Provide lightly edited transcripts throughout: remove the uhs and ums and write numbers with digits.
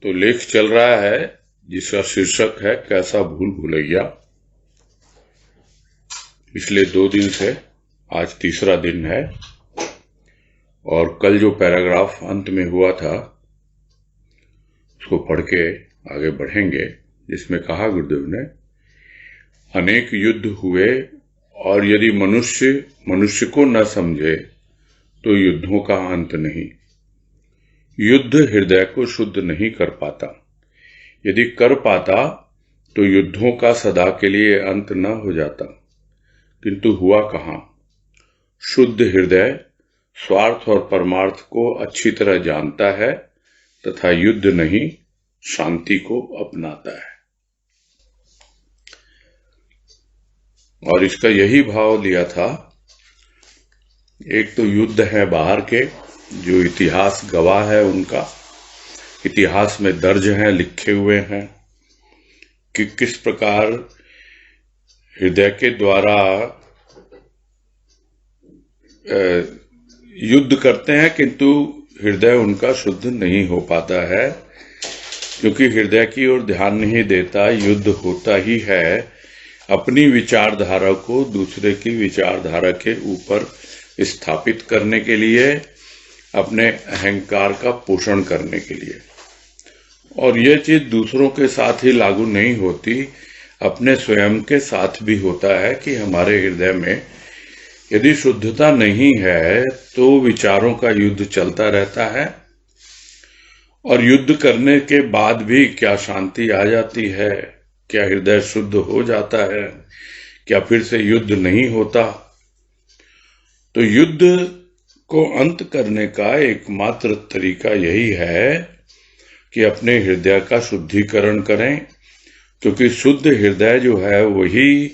तो लेख चल रहा है जिसका शीर्षक है कैसा भूल भुलैया। पिछले 2 दिन से आज तीसरा दिन है और कल जो पैराग्राफ अंत में हुआ था उसको पढ़ के आगे बढ़ेंगे, जिसमें कहा गुरुदेव ने, अनेक युद्ध हुए और यदि मनुष्य मनुष्य को न समझे तो युद्धों का अंत नहीं। युद्ध हृदय को शुद्ध नहीं कर पाता। यदि कर पाता तो युद्धों का सदा के लिए अंत न हो जाता, किंतु हुआ कहाँ। शुद्ध हृदय स्वार्थ और परमार्थ को अच्छी तरह जानता है तथा युद्ध नहीं शांति को अपनाता है। और इसका यही भाव लिया था। एक तो युद्ध है बाहर के, जो इतिहास गवाह है, उनका इतिहास में दर्ज हैं, लिखे हुए हैं कि किस प्रकार हृदय के द्वारा युद्ध करते हैं, किंतु हृदय उनका शुद्ध नहीं हो पाता है, क्योंकि हृदय की ओर ध्यान नहीं देता। युद्ध होता ही है अपनी विचारधारा को दूसरे की विचारधारा के ऊपर स्थापित करने के लिए, अपने अहंकार का पोषण करने के लिए। और यह चीज दूसरों के साथ ही लागू नहीं होती, अपने स्वयं के साथ भी होता है कि हमारे हृदय में यदि शुद्धता नहीं है तो विचारों का युद्ध चलता रहता है। और युद्ध करने के बाद भी क्या शांति आ जाती है? क्या हृदय शुद्ध हो जाता है? क्या फिर से युद्ध नहीं होता? तो युद्ध को अंत करने का एकमात्र तरीका यही है कि अपने हृदय का शुद्धिकरण करें, क्योंकि शुद्ध हृदय जो है वही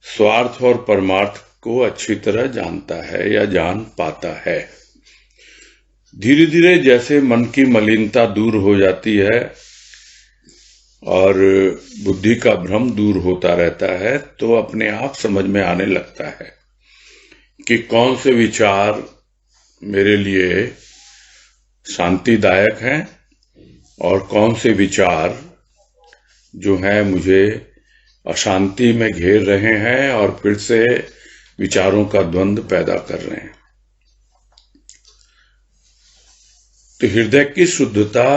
स्वार्थ और परमार्थ को अच्छी तरह जानता है या जान पाता है। धीरे धीरे जैसे मन की मलिनता दूर हो जाती है और बुद्धि का भ्रम दूर होता रहता है, तो अपने आप समझ में आने लगता है कि कौन से विचार मेरे लिए शांतिदायक हैं और कौन से विचार जो हैं मुझे अशांति में घेर रहे हैं और फिर से विचारों का द्वंद्व पैदा कर रहे हैं। तो हृदय की शुद्धता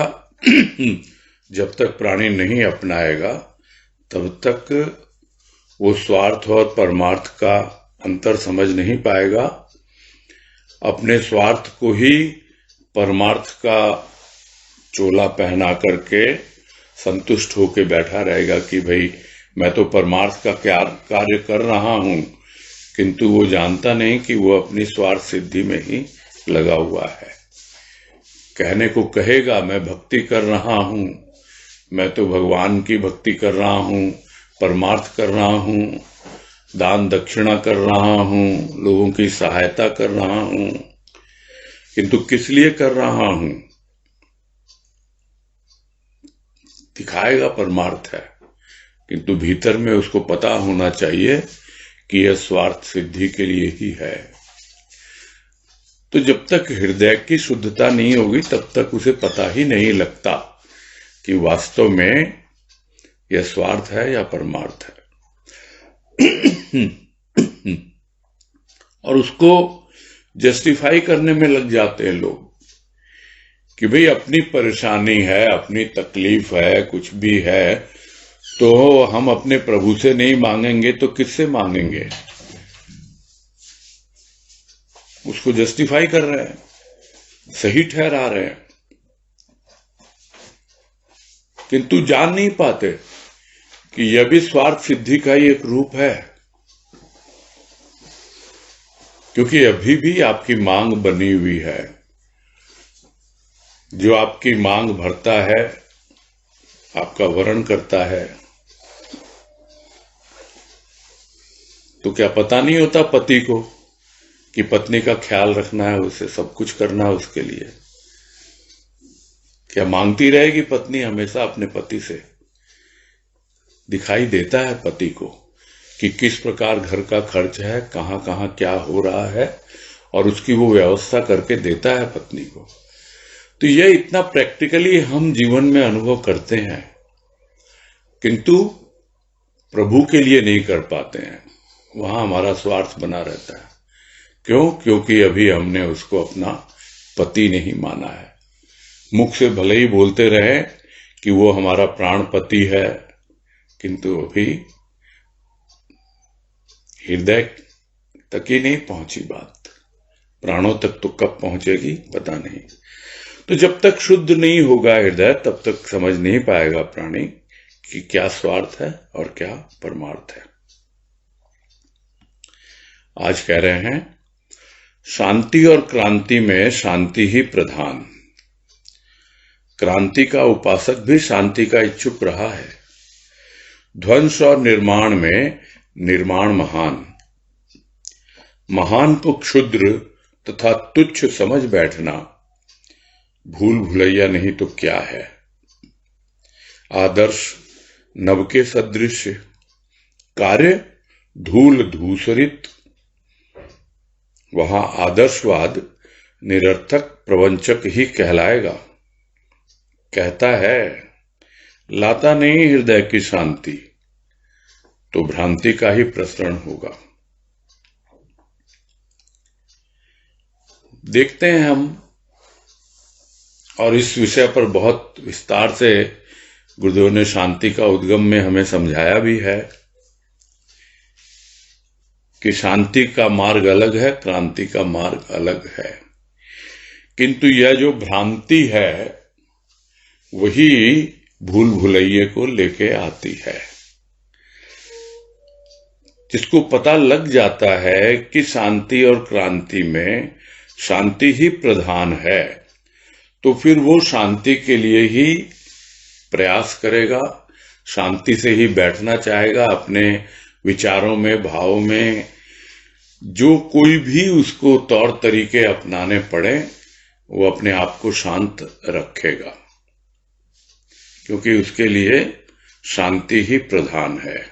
जब तक प्राणी नहीं अपनाएगा तब तक वो स्वार्थ और परमार्थ का अंतर समझ नहीं पाएगा। अपने स्वार्थ को ही परमार्थ का चोला पहना करके संतुष्ट होकर बैठा रहेगा कि भाई मैं तो परमार्थ का क्या कार्य कर रहा हूं, किंतु वो जानता नहीं कि वो अपनी स्वार्थ सिद्धि में ही लगा हुआ है। कहने को कहेगा मैं भक्ति कर रहा हूं, मैं तो भगवान की भक्ति कर रहा हूं, परमार्थ कर रहा हूं, दान दक्षिणा कर रहा हूं, लोगों की सहायता कर रहा हूं, किंतु किस लिए कर रहा हूं? दिखाएगा परमार्थ है, किंतु भीतर में उसको पता होना चाहिए कि यह स्वार्थ सिद्धि के लिए ही है। तो जब तक हृदय की शुद्धता नहीं होगी तब तक उसे पता ही नहीं लगता कि वास्तव में यह स्वार्थ है या परमार्थ है। और उसको जस्टिफाई करने में लग जाते हैं लोग कि भाई अपनी परेशानी है, अपनी तकलीफ है, कुछ भी है, तो हम अपने प्रभु से नहीं मांगेंगे तो किससे मांगेंगे? उसको जस्टिफाई कर रहे हैं, सही ठहरा रहे हैं, किंतु जान नहीं पाते कि यह भी स्वार्थ सिद्धि का ही एक रूप है, क्योंकि अभी भी आपकी मांग बनी हुई है। जो आपकी मांग भरता है, आपका वरण करता है, तो क्या पता नहीं होता पति को कि पत्नी का ख्याल रखना है, उसे सब कुछ करना है उसके लिए? क्या मांगती रहेगी पत्नी हमेशा अपने पति से? दिखाई देता है पति को कि किस प्रकार घर का खर्च है, कहां कहां क्या हो रहा है, और उसकी वो व्यवस्था करके देता है पत्नी को। तो यह इतना प्रैक्टिकली हम जीवन में अनुभव करते हैं, किंतु प्रभु के लिए नहीं कर पाते हैं। वहां हमारा स्वार्थ बना रहता है। क्यों? क्योंकि अभी हमने उसको अपना पति नहीं माना है। मुख से भले ही बोलते रहे कि वो हमारा प्राण पति है, किंतु अभी हृदय तक ही नहीं पहुंची बात। प्राणों तक तो कब पहुंचेगी पता नहीं। तो जब तक शुद्ध नहीं होगा हृदय, तब तक समझ नहीं पाएगा प्राणी कि क्या स्वार्थ है और क्या परमार्थ है। आज कह रहे हैं शांति और क्रांति में शांति ही प्रधान। क्रांति का उपासक भी शांति का इच्छुक रहा है। ध्वंस और निर्माण में निर्माण महान। महान को क्षुद्र तथा तुच्छ समझ बैठना भूल भुलैया नहीं तो क्या है। आदर्श नभ के सदृश, कार्य धूल धूसरित। वहां आदर्शवाद निरर्थक प्रवंचक ही कहलाएगा। कहता है लाता नहीं हृदय की शांति, तो भ्रांति का ही प्रसरण होगा। देखते हैं हम, और इस विषय पर बहुत विस्तार से गुरुदेव ने शांति का उद्गम में हमें समझाया भी है कि शांति का मार्ग अलग है, क्रांति का मार्ग अलग है। किंतु यह जो भ्रांति है वही भूल भुलैये को लेके आती है। जिसको पता लग जाता है कि शांति और क्रांति में शांति ही प्रधान है, तो फिर वो शांति के लिए ही प्रयास करेगा, शांति से ही बैठना चाहेगा। अपने विचारों में, भावों में जो कोई भी उसको तौर तरीके अपनाने पड़े, वो अपने आप को शांत रखेगा, क्योंकि उसके लिए शांति ही प्रधान है।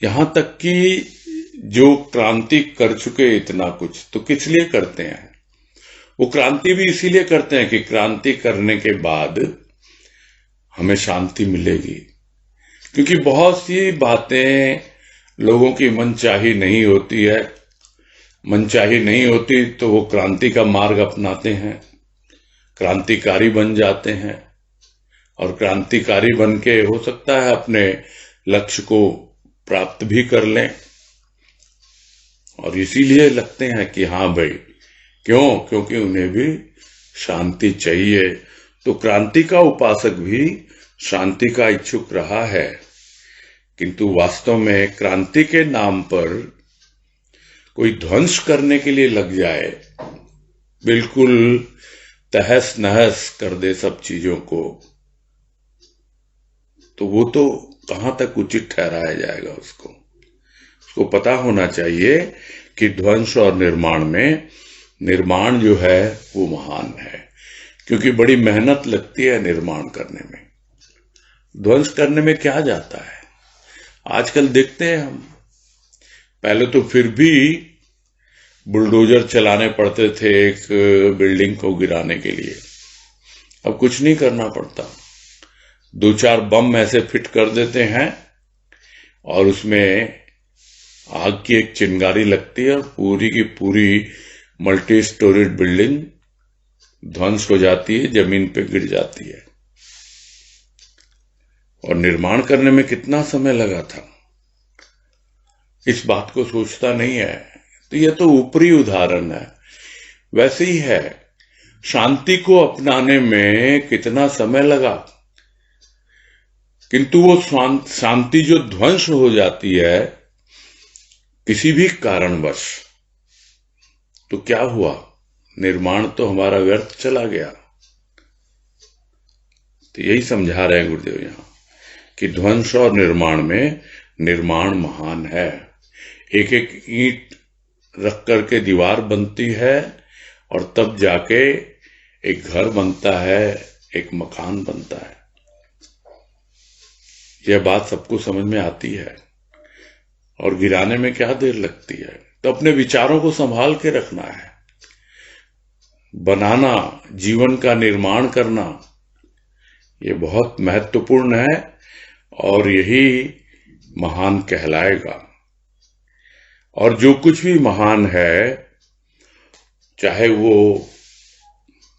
यहां तक कि जो क्रांति कर चुके इतना कुछ, तो किस लिए करते हैं? वो क्रांति भी इसीलिए करते हैं कि क्रांति करने के बाद हमें शांति मिलेगी। क्योंकि बहुत सी बातें लोगों की मनचाही नहीं होती है। मनचाही नहीं होती तो वो क्रांति का मार्ग अपनाते हैं, क्रांतिकारी बन जाते हैं, और क्रांतिकारी बन के हो सकता है अपने लक्ष्य को प्राप्त भी कर लें। और इसीलिए लगते हैं कि हाँ भाई, क्यों? क्योंकि उन्हें भी शांति चाहिए। तो क्रांति का उपासक भी शांति का इच्छुक रहा है, किंतु वास्तव में क्रांति के नाम पर कोई ध्वंस करने के लिए लग जाए, बिल्कुल तहस नहस कर दे सब चीजों को, तो वो तो कहां तक उचित ठहराया जाएगा? उसको पता होना चाहिए कि ध्वंस और निर्माण में निर्माण जो है वो महान है, क्योंकि बड़ी मेहनत लगती है निर्माण करने में। ध्वंस करने में क्या जाता है? आजकल देखते हैं हम, पहले तो फिर भी बुलडोजर चलाने पड़ते थे एक बिल्डिंग को गिराने के लिए, अब कुछ नहीं करना पड़ता। 2-4 बम ऐसे फिट कर देते हैं और उसमें आग की एक चिंगारी लगती है और पूरी की पूरी मल्टी स्टोरीड बिल्डिंग ध्वंस हो जाती है, जमीन पे गिर जाती है। और निर्माण करने में कितना समय लगा था, इस बात को सोचता नहीं है। तो यह तो ऊपरी उदाहरण है। वैसे ही है, शांति को अपनाने में कितना समय लगा, किंतु वो शांति जो ध्वंस हो जाती है किसी भी कारणवश, तो क्या हुआ? निर्माण तो हमारा व्यर्थ चला गया। तो यही समझा रहे हैं गुरुदेव यहां कि ध्वंस और निर्माण में निर्माण महान है। एक एक ईंट रख करके दीवार बनती है और तब जाके एक घर बनता है, एक मकान बनता है। यह बात सबको समझ में आती है, और गिराने में क्या देर लगती है। तो अपने विचारों को संभाल के रखना है। बनाना, जीवन का निर्माण करना, ये बहुत महत्वपूर्ण है और यही महान कहलाएगा। और जो कुछ भी महान है, चाहे वो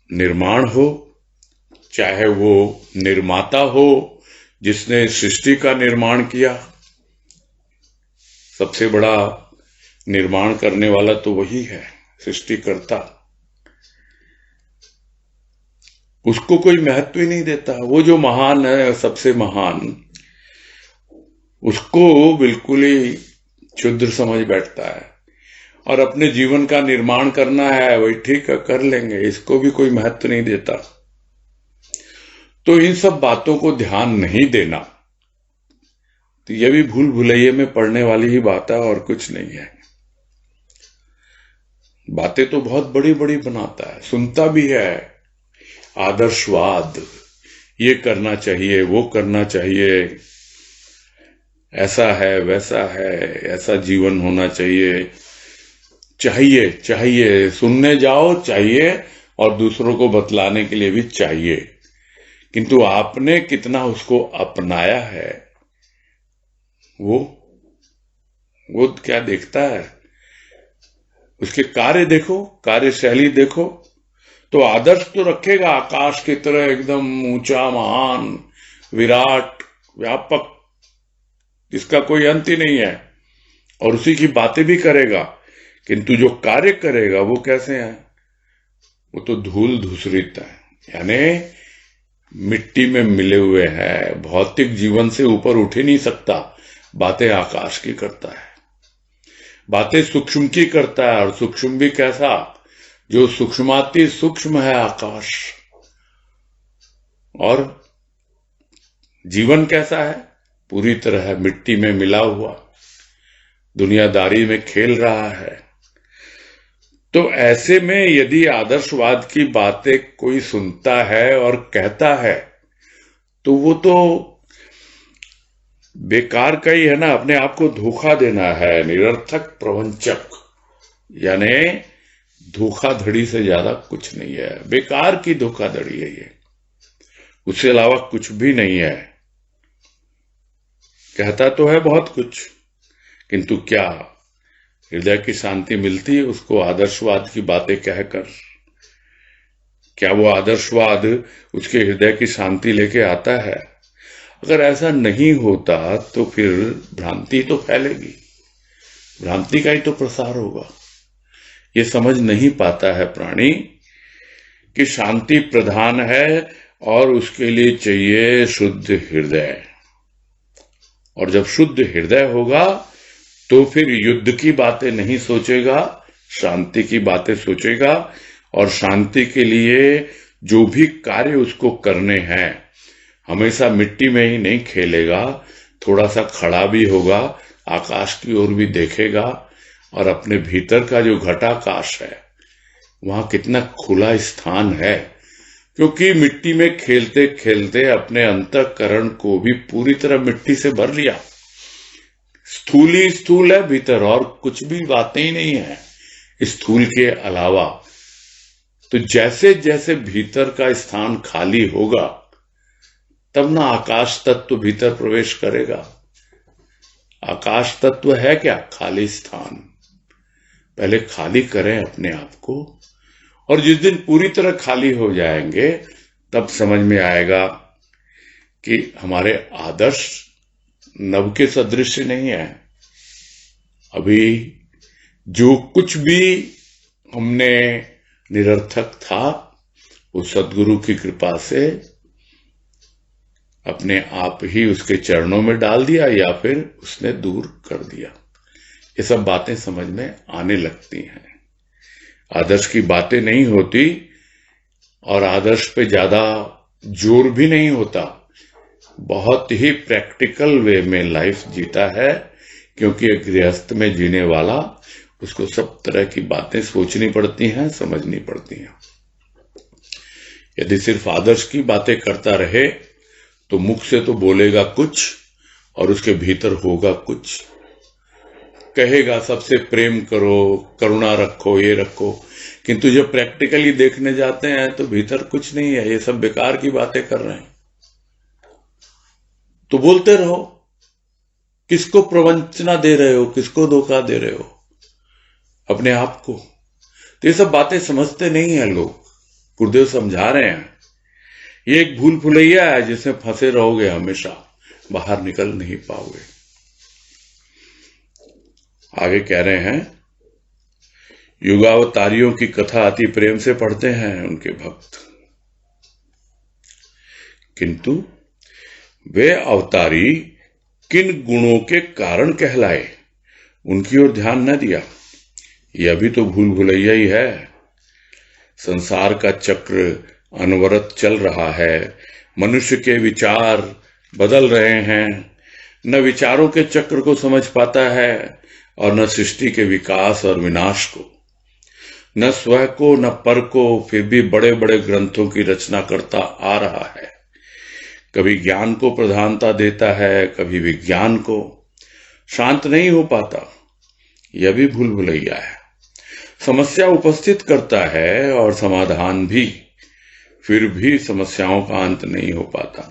निर्माण हो, चाहे वो निर्माता हो जिसने सृष्टि का निर्माण किया, सबसे बड़ा निर्माण करने वाला तो वही है, सृष्टिकर्ता। उसको कोई महत्व ही नहीं देता। वो जो महान है, सबसे महान, उसको बिल्कुल ही क्षुद्र समझ बैठता है और अपने जीवन का निर्माण करना है, वही ठीक है, कर लेंगे, इसको भी कोई महत्व नहीं देता। तो इन सब बातों को ध्यान नहीं देना, तो यह भी भूल भुलैये में पड़ने वाली ही बात है और कुछ नहीं है। बातें तो बहुत बड़ी बड़ी बनाता है, सुनता भी है, आदर्शवाद, ये करना चाहिए, वो करना चाहिए, ऐसा है, वैसा है, ऐसा जीवन होना चाहिए, चाहिए चाहिए, सुनने जाओ चाहिए और दूसरों को बतलाने के लिए भी चाहिए, किंतु आपने कितना उसको अपनाया है, वो क्या देखता है? उसके कार्य देखो, कार्यशैली देखो, तो आदर्श तो रखेगा आकाश की तरह एकदम ऊंचा, महान, विराट, व्यापक, जिसका कोई अंत ही नहीं है, और उसी की बातें भी करेगा, किंतु जो कार्य करेगा वो कैसे है? वो तो धूल धूसरित है, यानी मिट्टी में मिले हुए हैं, भौतिक जीवन से ऊपर उठ ही नहीं सकता, बातें आकाश की करता है, बातें सूक्ष्म की करता है, और सूक्ष्म भी कैसा? जो सूक्ष्माति सूक्ष्म है आकाश। और जीवन कैसा है? पूरी तरह मिट्टी में मिला हुआ, दुनियादारी में खेल रहा है। तो ऐसे में यदि आदर्शवाद की बातें कोई सुनता है और कहता है, तो वो तो बेकार का ही है ना, अपने आप को धोखा देना है, निरर्थक प्रवंचक, यानी धोखाधड़ी से ज्यादा कुछ नहीं है, बेकार की धोखाधड़ी है ये, उससे अलावा कुछ भी नहीं है। कहता तो है बहुत कुछ, किंतु क्या हृदय की शांति मिलती है उसको आदर्शवाद की बातें कहकर? क्या वो आदर्शवाद उसके हृदय की शांति लेके आता है? अगर ऐसा नहीं होता तो फिर भ्रांति तो फैलेगी, भ्रांति का ही तो प्रसार होगा। ये समझ नहीं पाता है प्राणी कि शांति प्रधान है और उसके लिए चाहिए शुद्ध हृदय, और जब शुद्ध हृदय होगा तो फिर युद्ध की बातें नहीं सोचेगा, शांति की बातें सोचेगा, और शांति के लिए जो भी कार्य उसको करने हैं हमेशा मिट्टी में ही नहीं खेलेगा, थोड़ा सा खड़ा भी होगा, आकाश की ओर भी देखेगा, और अपने भीतर का जो घटाकाश है वहां कितना खुला स्थान है, क्योंकि मिट्टी में खेलते खेलते अपने अंतःकरण को भी पूरी तरह मिट्टी से भर लिया। स्थूल ही स्थूल है भीतर, और कुछ भी बातें ही नहीं है स्थूल के अलावा। तो जैसे जैसे भीतर का स्थान खाली होगा तब ना आकाश तत्व भीतर प्रवेश करेगा। आकाश तत्व है क्या? खाली स्थान। पहले खाली करें अपने आप को, और जिस दिन पूरी तरह खाली हो जाएंगे तब समझ में आएगा कि हमारे आदर्श नभ के सदृश नहीं है। अभी जो कुछ भी हमने निरर्थक था वो सद्गुरु की कृपा से अपने आप ही उसके चरणों में डाल दिया या फिर उसने दूर कर दिया। ये सब बातें समझ में आने लगती हैं। आदर्श की बातें नहीं होती और आदर्श पे ज्यादा जोर भी नहीं होता, बहुत ही प्रैक्टिकल वे में लाइफ जीता है, क्योंकि एक गृहस्थ में जीने वाला उसको सब तरह की बातें सोचनी पड़ती हैं, समझनी पड़ती हैं। यदि सिर्फ आदर्श की बातें करता रहे तो मुख से तो बोलेगा कुछ और उसके भीतर होगा कुछ। कहेगा सबसे प्रेम करो, करुणा रखो, ये रखो, किंतु जब प्रैक्टिकली देखने जाते हैं तो भीतर कुछ नहीं है, ये सब बेकार की बातें कर रहे हैं। तो बोलते रहो, किसको प्रवंचना दे रहे हो, किसको धोखा दे रहे हो? अपने आप को। तो ये सब बातें समझते नहीं है लोग। गुरुदेव समझा रहे हैं, ये एक भूल भुलैया है जिसमें फंसे रहोगे, हमेशा बाहर निकल नहीं पाओगे। आगे कह रहे हैं, युगावतारियों की कथा अति प्रेम से पढ़ते हैं उनके भक्त, किंतु वे अवतारी किन गुणों के कारण कहलाए, उनकी ओर ध्यान न दिया। यह भी तो भूल भुलैया ही है। संसार का चक्र अनवरत चल रहा है, मनुष्य के विचार बदल रहे हैं, न विचारों के चक्र को समझ पाता है और न सृष्टि के विकास और विनाश को, न स्वयं को न पर को, फिर भी बड़े बड़े ग्रंथों की रचना करता आ रहा है। कभी ज्ञान को प्रधानता देता है, कभी विज्ञान को, शांत नहीं हो पाता। यह भी भूल भुलैया है। समस्या उपस्थित करता है और समाधान भी, फिर भी समस्याओं का अंत नहीं हो पाता।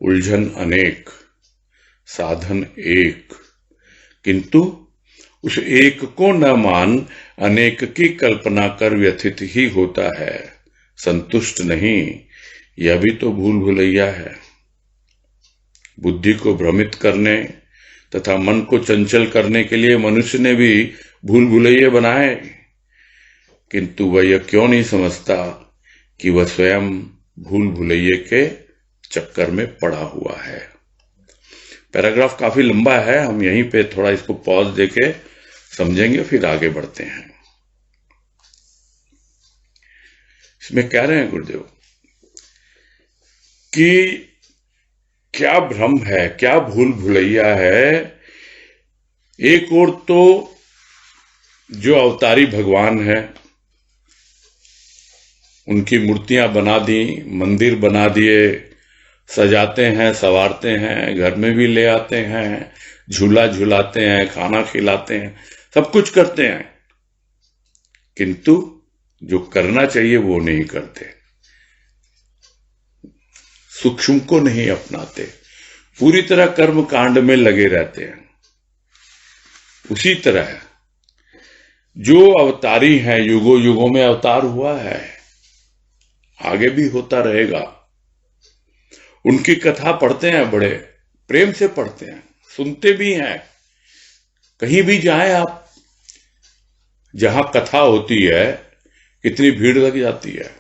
उलझन अनेक, साधन एक, किंतु उस एक को न मान अनेक की कल्पना कर व्यथित ही होता है, संतुष्ट नहीं। यह भी तो भूल भुलैया है। बुद्धि को भ्रमित करने तथा मन को चंचल करने के लिए मनुष्य ने भी भूल भुलैये बनाए, किंतु वह यह क्यों नहीं समझता कि वह स्वयं भूल भुलैये के चक्कर में पड़ा हुआ है। पैराग्राफ काफी लंबा है, हम यहीं पे थोड़ा इसको पॉज देके समझेंगे, फिर आगे बढ़ते हैं। इसमें कह रहे हैं गुरुदेव कि क्या भ्रम है, क्या भूल भुलैया है। एक ओर तो जो अवतारी भगवान है, उनकी मूर्तियां बना दी, मंदिर बना दिए, सजाते हैं, संवारते हैं, घर में भी ले आते हैं, झूला झुलाते हैं, खाना खिलाते हैं, सब कुछ करते हैं, किंतु जो करना चाहिए वो नहीं करते, सूक्ष्म को नहीं अपनाते, पूरी तरह कर्म कांड में लगे रहते हैं। उसी तरह जो अवतारी हैं, युगों युगों में अवतार हुआ है, आगे भी होता रहेगा। उनकी कथा पढ़ते हैं, बड़े प्रेम से पढ़ते हैं, सुनते भी हैं। कहीं भी जाएं आप, जहां कथा होती है, कितनी भीड़ लग जाती है।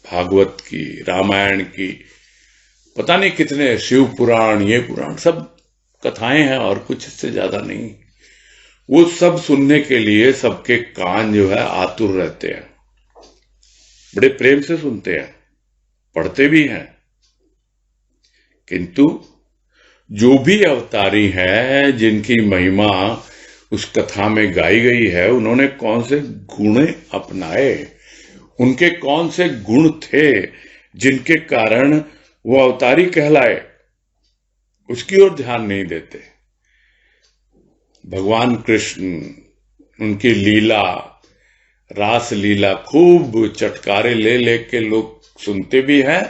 भागवत की, रामायण की, पता नहीं कितने, शिव पुराण, ये पुराण, सब कथाएं हैं और कुछ इससे ज्यादा नहीं। वो सब सुनने के लिए सबके कान जो है आतुर रहते हैं, बड़े प्रेम से सुनते हैं, पढ़ते भी हैं। किंतु जो भी अवतारी हैं, जिनकी महिमा उस कथा में गाई गई है, उन्होंने कौन से गुण अपनाए, उनके कौन से गुण थे जिनके कारण वो अवतारी कहलाए, उसकी ओर ध्यान नहीं देते। भगवान कृष्ण, उनकी लीला, रास लीला, खूब चटकारे ले लेके लोग सुनते भी हैं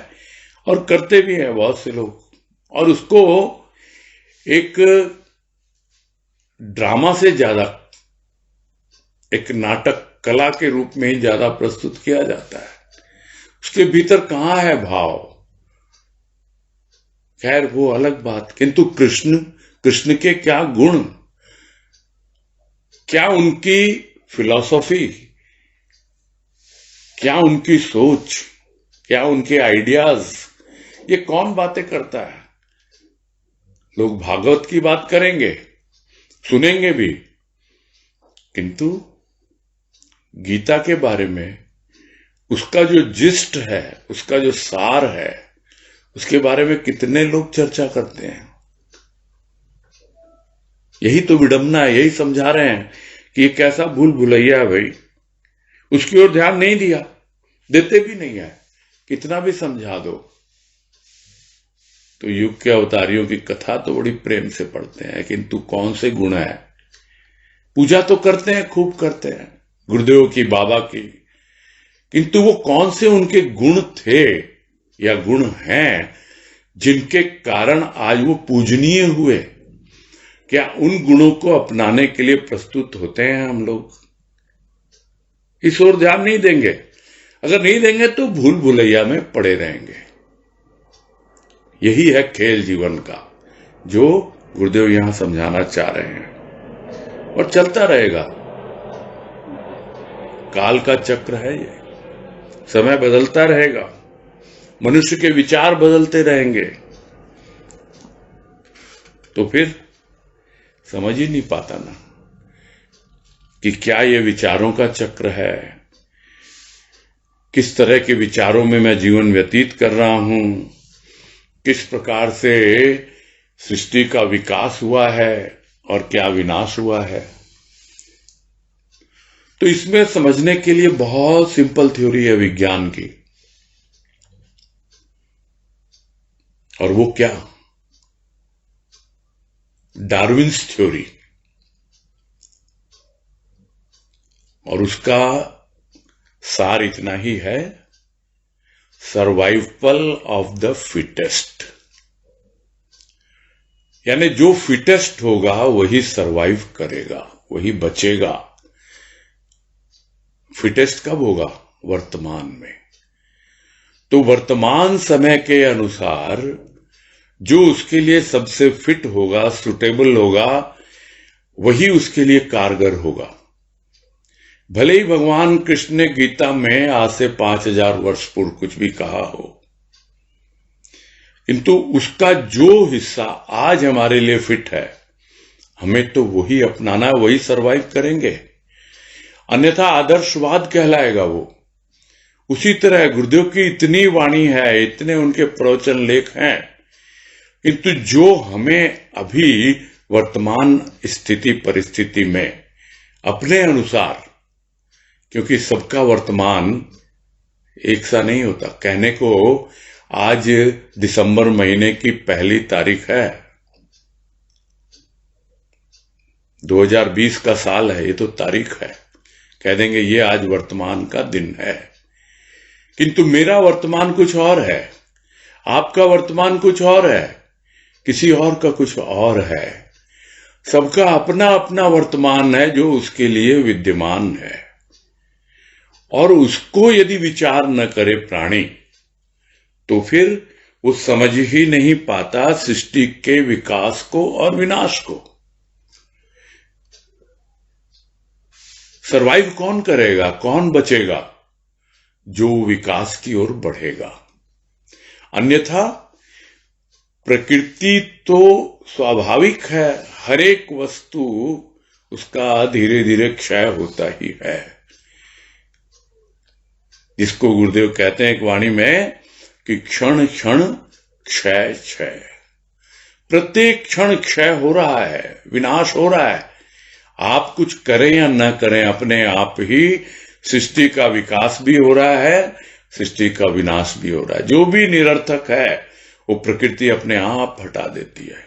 और करते भी हैं बहुत से लोग, और उसको एक ड्रामा से ज्यादा, एक नाटक कला के रूप में ही ज्यादा प्रस्तुत किया जाता है। उसके भीतर कहां है भाव? खैर वो अलग बात। किंतु कृष्ण के क्या गुण, क्या उनकी फिलॉसफी, क्या उनकी सोच, क्या उनके आइडियाज, ये कौन बातें करता है? लोग भागवत की बात करेंगे, सुनेंगे भी, किंतु गीता के बारे में उसका जो जिस्ट है, उसका जो सार है, उसके बारे में कितने लोग चर्चा करते हैं। यही तो विडंबना है, यही समझा रहे हैं कि ये कैसा भूल भुलैया है भाई। उसकी ओर ध्यान नहीं दिया, देते भी नहीं है, कितना भी समझा दो। तो युग के अवतारियों की कथा तो बड़ी प्रेम से पढ़ते हैं, किंतु कौन से गुण है? पूजा तो करते हैं, खूब करते हैं गुरुदेव की, बाबा की, किंतु वो कौन से उनके गुण थे या गुण हैं जिनके कारण आज वो पूजनीय हुए? क्या उन गुणों को अपनाने के लिए प्रस्तुत होते हैं हम लोग? इस ओर ध्यान नहीं देंगे। अगर नहीं देंगे तो भूल भुलैया में पड़े रहेंगे। यही है खेल जीवन का, जो गुरुदेव यहां समझाना चाह रहे हैं, और चलता रहेगा। काल का चक्र है ये, समय बदलता रहेगा, मनुष्य के विचार बदलते रहेंगे, तो फिर समझ ही नहीं पाता ना कि क्या ये विचारों का चक्र है, किस तरह के विचारों में मैं जीवन व्यतीत कर रहा हूं, किस प्रकार से सृष्टि का विकास हुआ है और क्या विनाश हुआ है। तो इसमें समझने के लिए बहुत सिंपल थ्योरी है विज्ञान की, और वो क्या? Darwin's theory. और उसका सार इतना ही है, सर्वाइवल ऑफ द फिटेस्ट। यानी जो फिटेस्ट होगा वही सर्वाइव करेगा, वही बचेगा। फिटेस्ट कब होगा? वर्तमान में। तो वर्तमान समय के अनुसार जो उसके लिए सबसे फिट होगा, सुटेबल होगा, वही उसके लिए कारगर होगा। भले ही भगवान कृष्ण ने गीता में आज से 5000 वर्ष पूर्व कुछ भी कहा हो, किंतु उसका जो हिस्सा आज हमारे लिए फिट है, हमें तो वही अपनाना, वही सरवाइव करेंगे, अन्यथा आदर्शवाद कहलाएगा वो। उसी तरह गुरुदेव की इतनी वाणी है, इतने उनके प्रवचन लेख हैं, किंतु जो हमें अभी वर्तमान स्थिति परिस्थिति में अपने अनुसार, क्योंकि सबका वर्तमान एक सा नहीं होता। कहने को आज दिसंबर महीने की 1 तारीख है, 2020 का साल है, ये तो तारीख है, कह देंगे ये आज वर्तमान का दिन है। किंतु मेरा वर्तमान कुछ और है, आपका वर्तमान कुछ और है, किसी और का कुछ और है। सबका अपना अपना वर्तमान है जो उसके लिए विद्यमान है, और उसको यदि विचार न करे प्राणी, तो फिर वो समझ ही नहीं पाता सृष्टि के विकास को और विनाश को। सरवाइव कौन करेगा, कौन बचेगा? जो विकास की ओर बढ़ेगा। अन्यथा प्रकृति तो स्वाभाविक है, हर एक वस्तु उसका धीरे धीरे क्षय होता ही है, जिसको गुरुदेव कहते हैं एक वाणी में कि क्षण क्षण क्षय क्षय। प्रत्येक क्षण क्षय हो रहा है, विनाश हो रहा है। आप कुछ करें या न करें, अपने आप ही सृष्टि का विकास भी हो रहा है, सृष्टि का विनाश भी हो रहा है। जो भी निरर्थक है वो प्रकृति अपने आप हटा देती है।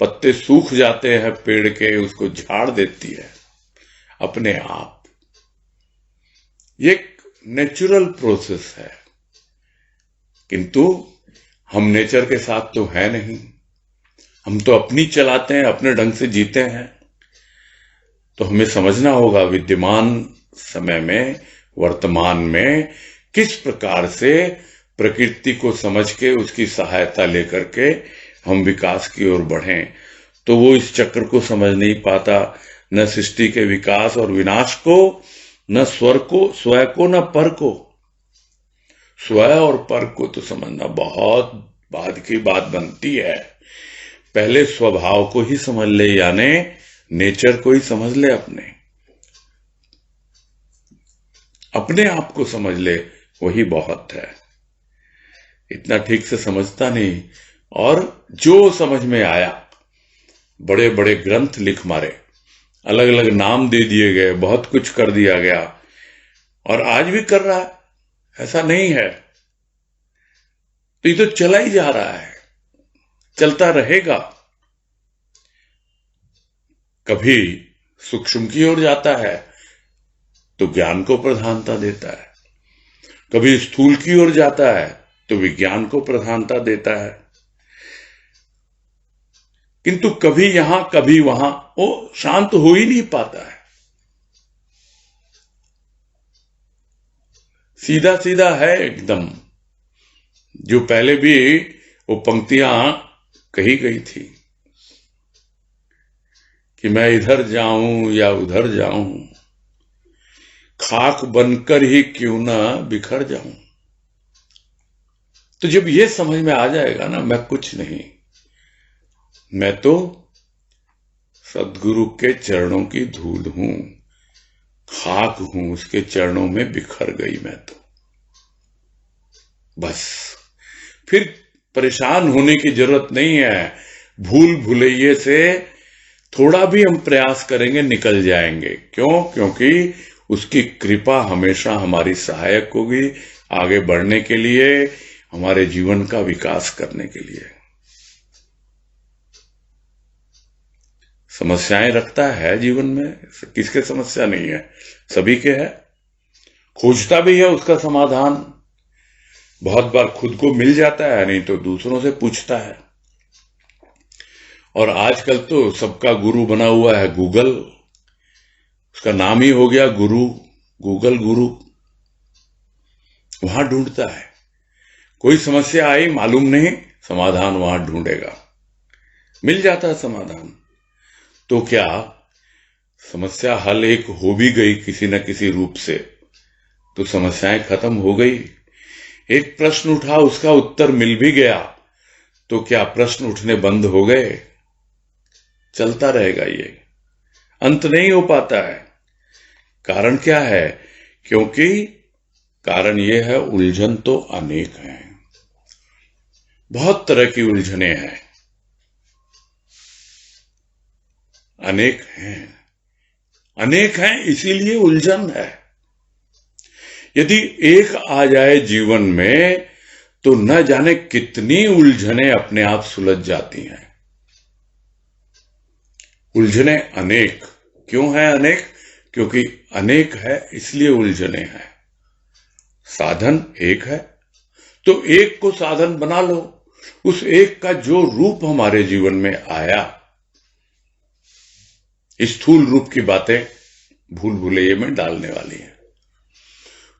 पत्ते सूख जाते हैं पेड़ के, उसको झाड़ देती है अपने आप। ये नेचुरल प्रोसेस है, किंतु हम नेचर के साथ तो है नहीं, हम तो अपनी चलाते हैं, अपने ढंग से जीते हैं। तो हमें समझना होगा विद्यमान समय में, वर्तमान में किस प्रकार से प्रकृति को समझ के उसकी सहायता लेकर के हम विकास की ओर बढ़ें। तो वो इस चक्र को समझ नहीं पाता, न सृष्टि के विकास और विनाश को, न स्वर को, स्वयं को, न पर को। स्वयं और पर को तो समझना बहुत बाद की बात बनती है। पहले स्वभाव को ही समझ ले, यानी नेचर को ही समझ ले, अपने आप को समझ ले, वही बहुत है। इतना ठीक से समझता नहीं, और जो समझ में आया, बड़े बड़े ग्रंथ लिख मारे, अलग अलग नाम दे दिए गए, बहुत कुछ कर दिया गया, और आज भी कर रहा है, ऐसा नहीं है। तो ये तो चला ही जा रहा है। चलता रहेगा। कभी सूक्ष्म की ओर जाता है तो ज्ञान को प्रधानता देता है, कभी स्थूल की ओर जाता है तो विज्ञान को प्रधानता देता है, किंतु कभी यहां कभी वहां वो शांत हो ही नहीं पाता है। सीधा सीधा है एकदम। जो पहले भी वो पंक्तियां कही गई थी कि मैं इधर जाऊं या उधर जाऊं, खाक बनकर ही क्यों ना बिखर जाऊं। तो जब ये समझ में आ जाएगा ना, मैं कुछ नहीं, मैं तो सदगुरु के चरणों की धूल हूं, खाक हूं, उसके चरणों में बिखर गई मैं तो, बस। फिर परेशान होने की जरूरत नहीं है। भूल भुलैये से थोड़ा भी हम प्रयास करेंगे निकल जाएंगे। क्यों? क्योंकि उसकी कृपा हमेशा हमारी सहायक होगी आगे बढ़ने के लिए, हमारे जीवन का विकास करने के लिए। समस्याएं रखता है जीवन में, किसके समस्या नहीं है, सभी के है। खोजता भी है उसका समाधान, बहुत बार खुद को मिल जाता है, नहीं तो दूसरों से पूछता है। और आजकल तो सबका गुरु बना हुआ है गूगल, उसका नाम ही हो गया गुरु, गूगल गुरु। वहां ढूंढता है, कोई समस्या आई मालूम नहीं, समाधान वहां ढूंढेगा, मिल जाता है समाधान। तो क्या समस्या हल एक हो भी गई किसी न किसी रूप से, तो समस्याएं खत्म हो गई। एक प्रश्न उठा, उसका उत्तर मिल भी गया, तो क्या प्रश्न उठने बंद हो गए? चलता रहेगा, ये अंत नहीं हो पाता है। कारण क्या है? क्योंकि कारण यह है, उलझन तो अनेक हैं, बहुत तरह की उलझने हैं, अनेक हैं, इसीलिए उलझन है। यदि एक आ जाए जीवन में तो न जाने कितनी उलझने अपने आप सुलझ जाती हैं। उलझने अनेक क्यों है? अनेक क्योंकि अनेक है, इसलिए उलझने हैं। साधन एक है तो एक को साधन बना लो। उस एक का जो रूप हमारे जीवन में आया, स्थूल रूप की बातें भूल भुलैये में डालने वाली हैं।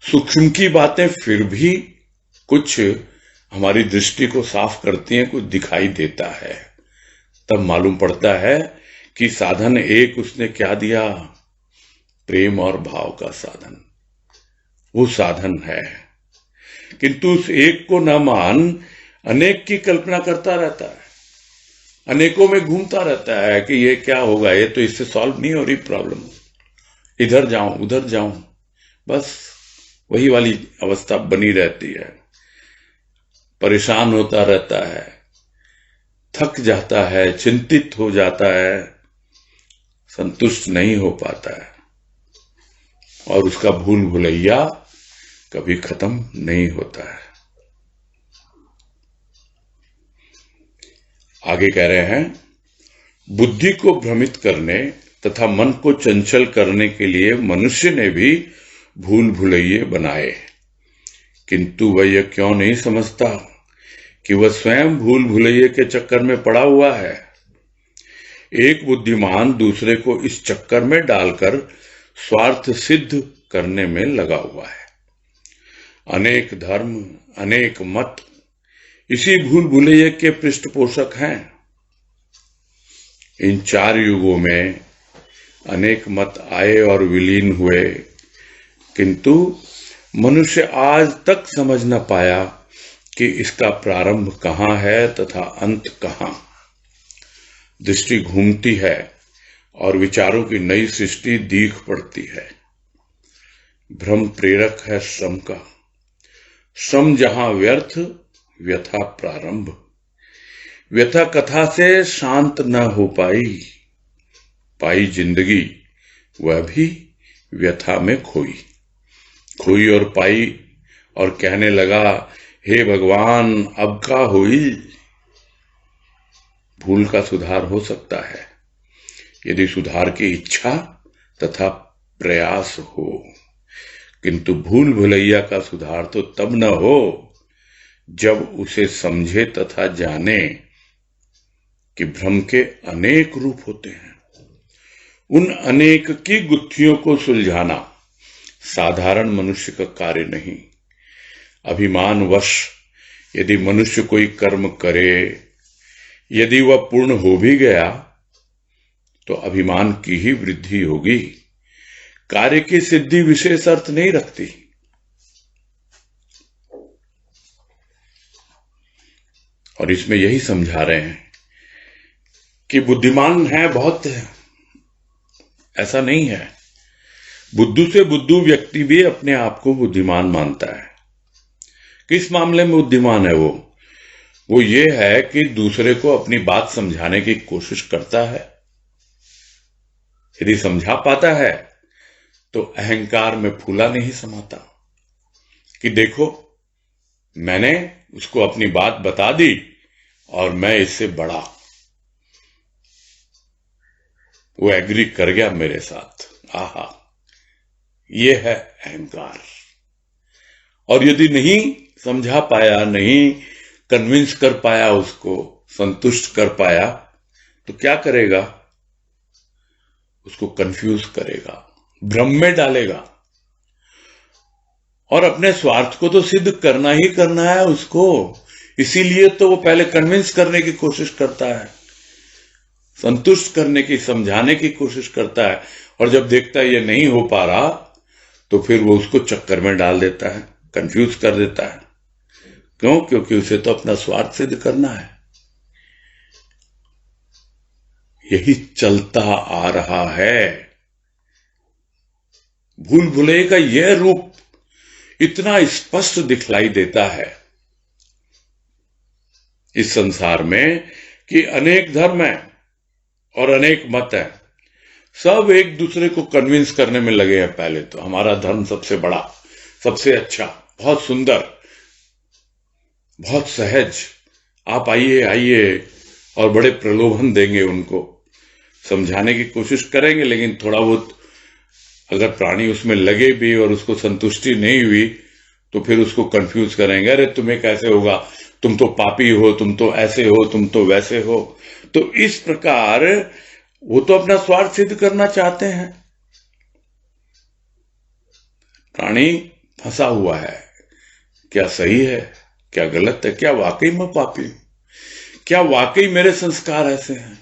सूक्ष्म की बातें फिर भी कुछ हमारी दृष्टि को साफ करती हैं, कुछ दिखाई देता है, तब मालूम पड़ता है कि साधन एक उसने क्या दिया, प्रेम और भाव का साधन, वो साधन है। किंतु उस एक को न मान अनेक की कल्पना करता रहता है, अनेकों में घूमता रहता है कि ये क्या होगा, ये तो इससे सॉल्व नहीं हो रही प्रॉब्लम, इधर जाऊं उधर जाऊं, बस वही वाली अवस्था बनी रहती है। परेशान होता रहता है, थक जाता है, चिंतित हो जाता है, संतुष्ट नहीं हो पाता है, और उसका भूल भुलैया कभी खत्म नहीं होता है। आगे कह रहे हैं, बुद्धि को भ्रमित करने तथा मन को चंचल करने के लिए मनुष्य ने भी भूल भुलैये बनाए, किंतु वह यह क्यों नहीं समझता कि वह स्वयं भूल भुलैये के चक्कर में पड़ा हुआ है। एक बुद्धिमान दूसरे को इस चक्कर में डालकर स्वार्थ सिद्ध करने में लगा हुआ है। अनेक धर्म, अनेक मत इसी भूल भुलैये के पृष्ठपोषक हैं। इन 4 युगों में अनेक मत आए और विलीन हुए, किंतु मनुष्य आज तक समझ न पाया कि इसका प्रारंभ कहां है तथा अंत कहां। दृष्टि घूमती है और विचारों की नई सृष्टि दीख पड़ती है। भ्रम प्रेरक है श्रम का, श्रम जहां व्यर्थ, व्यथा प्रारंभ। व्यथा कथा से शांत न हो पाई जिंदगी, वह भी व्यथा में खोई और पाई, और कहने लगा, हे भगवान अब का हुई। भूल का सुधार हो सकता है यदि सुधार की इच्छा तथा प्रयास हो, किंतु भूल भुलैया का सुधार तो तब न हो जब उसे समझे तथा जाने कि भ्रम के अनेक रूप होते हैं। उन अनेक की गुत्थियों को सुलझाना साधारण मनुष्य का कार्य नहीं। अभिमानवश यदि मनुष्य कोई कर्म करे, यदि वह पूर्ण हो भी गया तो अभिमान की ही वृद्धि होगी। कार्य की सिद्धि विशेष अर्थ नहीं रखती। और इसमें यही समझा रहे हैं कि बुद्धिमान है बहुत है, ऐसा नहीं है। बुद्धू से बुद्धू व्यक्ति भी अपने आप को बुद्धिमान मानता है। किस मामले में बुद्धिमान है वो ये है कि दूसरे को अपनी बात समझाने की कोशिश करता है। यदि समझा पाता है तो अहंकार में फूला नहीं समाता कि देखो मैंने उसको अपनी बात बता दी और मैं इससे बड़ा, वो एग्री कर गया मेरे साथ। आहा, ये है अहंकार। और यदि नहीं समझा पाया, नहीं कन्विंस कर पाया, उसको संतुष्ट कर पाया, तो क्या करेगा? उसको कंफ्यूज करेगा, भ्रम में डालेगा। और अपने स्वार्थ को तो सिद्ध करना ही करना है उसको, इसीलिए तो वो पहले कन्विंस करने की कोशिश करता है, संतुष्ट करने की, समझाने की कोशिश करता है। और जब देखता है ये नहीं हो पा रहा तो फिर वो उसको चक्कर में डाल देता है, कंफ्यूज कर देता है। क्यों? क्योंकि उसे तो अपना स्वार्थ सिद्ध करना है। यही चलता आ रहा है। भूल भुलैया का यह रूप इतना स्पष्ट दिखलाई देता है इस संसार में कि अनेक धर्म है और अनेक मत है, सब एक दूसरे को कन्विंस करने में लगे हैं। पहले तो हमारा धर्म सबसे बड़ा, सबसे अच्छा, बहुत सुंदर, बहुत सहज, आप आइए आइए, और बड़े प्रलोभन देंगे, उनको समझाने की कोशिश करेंगे। लेकिन थोड़ा बहुत अगर प्राणी उसमें लगे भी और उसको संतुष्टि नहीं हुई तो फिर उसको कंफ्यूज करेंगे, अरे तुम्हें कैसे होगा, तुम तो पापी हो, तुम तो ऐसे हो, तुम तो वैसे हो। तो इस प्रकार वो तो अपना स्वार्थ सिद्ध करना चाहते हैं। प्राणी फंसा हुआ है, क्या सही है, क्या गलत है, क्या वाकई मैं पापी हूं, क्या वाकई मेरे संस्कार ऐसे हैं,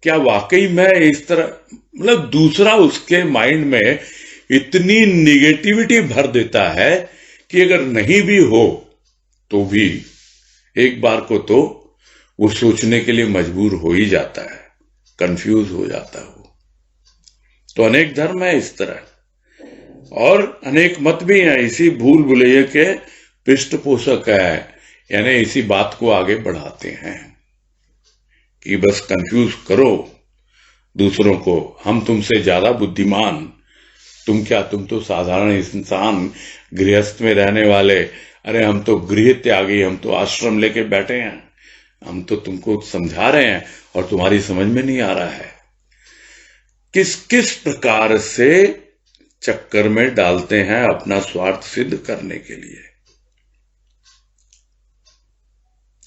क्या वाकई मैं इस तरह, मतलब दूसरा उसके माइंड में इतनी निगेटिविटी भर देता है कि अगर नहीं भी हो तो भी एक बार को तो वो सोचने के लिए मजबूर हो ही जाता है, कंफ्यूज हो जाता है वो। तो अनेक धर्म है इस तरह, और अनेक मत भी हैं, इसी भूल भुलैया के पृष्ठपोषक है, यानी इसी बात को आगे बढ़ाते हैं कि बस कंफ्यूज करो दूसरों को, हम तुमसे ज्यादा बुद्धिमान, तुम क्या, तुम तो साधारण इंसान, गृहस्थ में रहने वाले, अरे हम तो गृह त्यागी, हम तो आश्रम लेके बैठे हैं, हम तो तुमको समझा रहे हैं और तुम्हारी समझ में नहीं आ रहा है। किस किस प्रकार से चक्कर में डालते हैं अपना स्वार्थ सिद्ध करने के लिए।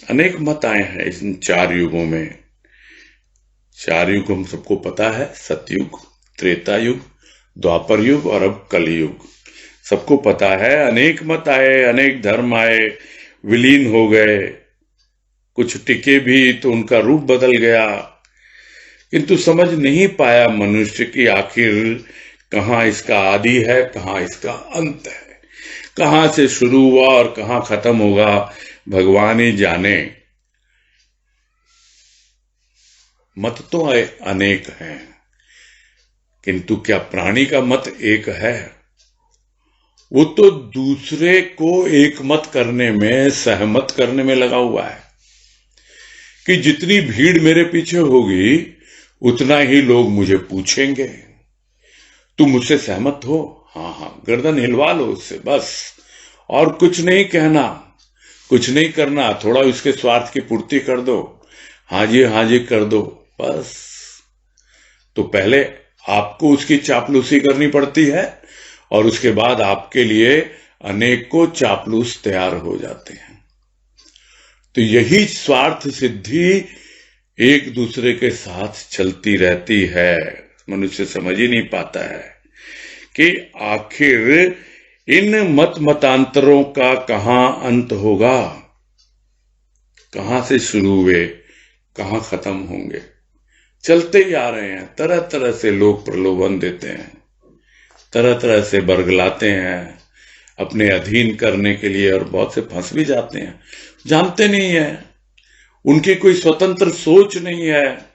अनेक मत आए हैं इन 4 युगों में। 4 युग हम सबको पता है, सतयुग, त्रेता युग, द्वापर युग और अब कलयुग, सबको पता है। अनेक मत आए, अनेक धर्म आए, विलीन हो गए, कुछ टिके भी तो उनका रूप बदल गया, किंतु समझ नहीं पाया मनुष्य की आखिर कहां इसका आदि है, कहां इसका अंत है, कहां से शुरू हुआ और कहां खत्म होगा, भगवान ही जाने। मत तो अनेक हैं, किंतु क्या प्राणी का मत एक है? वो तो दूसरे को एक मत करने में, सहमत करने में लगा हुआ है कि जितनी भीड़ मेरे पीछे होगी उतना ही लोग मुझे पूछेंगे, तुम मुझसे सहमत हो? हाँ हाँ, गर्दन हिलवा लो उससे, बस, और कुछ नहीं कहना, कुछ नहीं करना, थोड़ा उसके स्वार्थ की पूर्ति कर दो। हाँ जी कर दो बस। तो पहले आपको उसकी चापलूसी करनी पड़ती है और उसके बाद आपके लिए अनेकों चापलूस तैयार हो जाते हैं। तो यही स्वार्थ सिद्धि एक दूसरे के साथ चलती रहती है। मनुष्य समझ ही नहीं पाता है कि आखिर इन मत मतांतरों का कहां अंत होगा, कहां से शुरू हुए, कहां खत्म होंगे। चलते ही आ रहे हैं, तरह तरह से लोग प्रलोभन देते हैं, तरह तरह से बरगलाते हैं अपने अधीन करने के लिए, और बहुत से फंस भी जाते हैं, जानते नहीं है, उनकी कोई स्वतंत्र सोच नहीं है,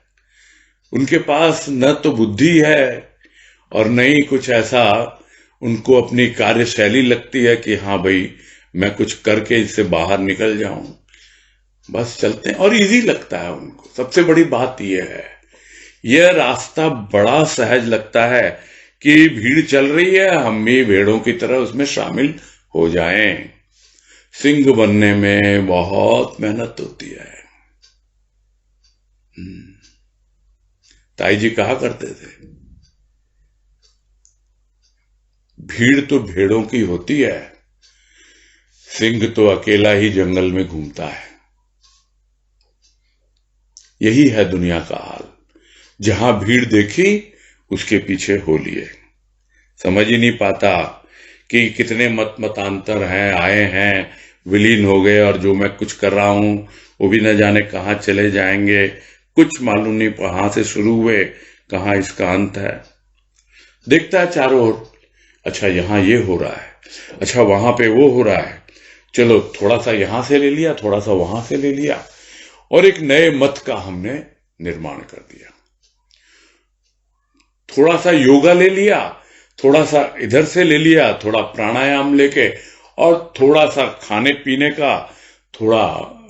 उनके पास न तो बुद्धि है और न ही कुछ ऐसा उनको अपनी कार्यशैली लगती है कि हाँ भाई मैं कुछ करके इससे बाहर निकल जाऊं। बस चलते हैं और इजी लगता है उनको। सबसे बड़ी बात यह है, यह रास्ता बड़ा सहज लगता है कि भीड़ चल रही है, हम भी भेड़ों की तरह उसमें शामिल हो जाएं। सिंह बनने में बहुत मेहनत होती है। ताई जी कहा करते थे, भीड़ तो भेड़ों की होती है, सिंह तो अकेला ही जंगल में घूमता है। यही है दुनिया का हाल, जहां भीड़ देखी उसके पीछे हो लिए। समझ ही नहीं पाता कि कितने मत मतांतर हैं, आए हैं, विलीन हो गए, और जो मैं कुछ कर रहा हूं वो भी न जाने कहां चले जाएंगे। कुछ मालूम नहीं कहां से शुरू हुए, कहां इसका अंत है। देखता है चारों ओर, अच्छा यहां ये हो रहा है, अच्छा वहां पे वो हो रहा है, चलो थोड़ा सा यहां से ले लिया, थोड़ा सा वहां से ले लिया, और एक नए मत का हमने निर्माण कर दिया। थोड़ा सा योगा ले लिया, थोड़ा सा इधर से ले लिया, थोड़ा प्राणायाम लेके, और थोड़ा सा खाने पीने का, थोड़ा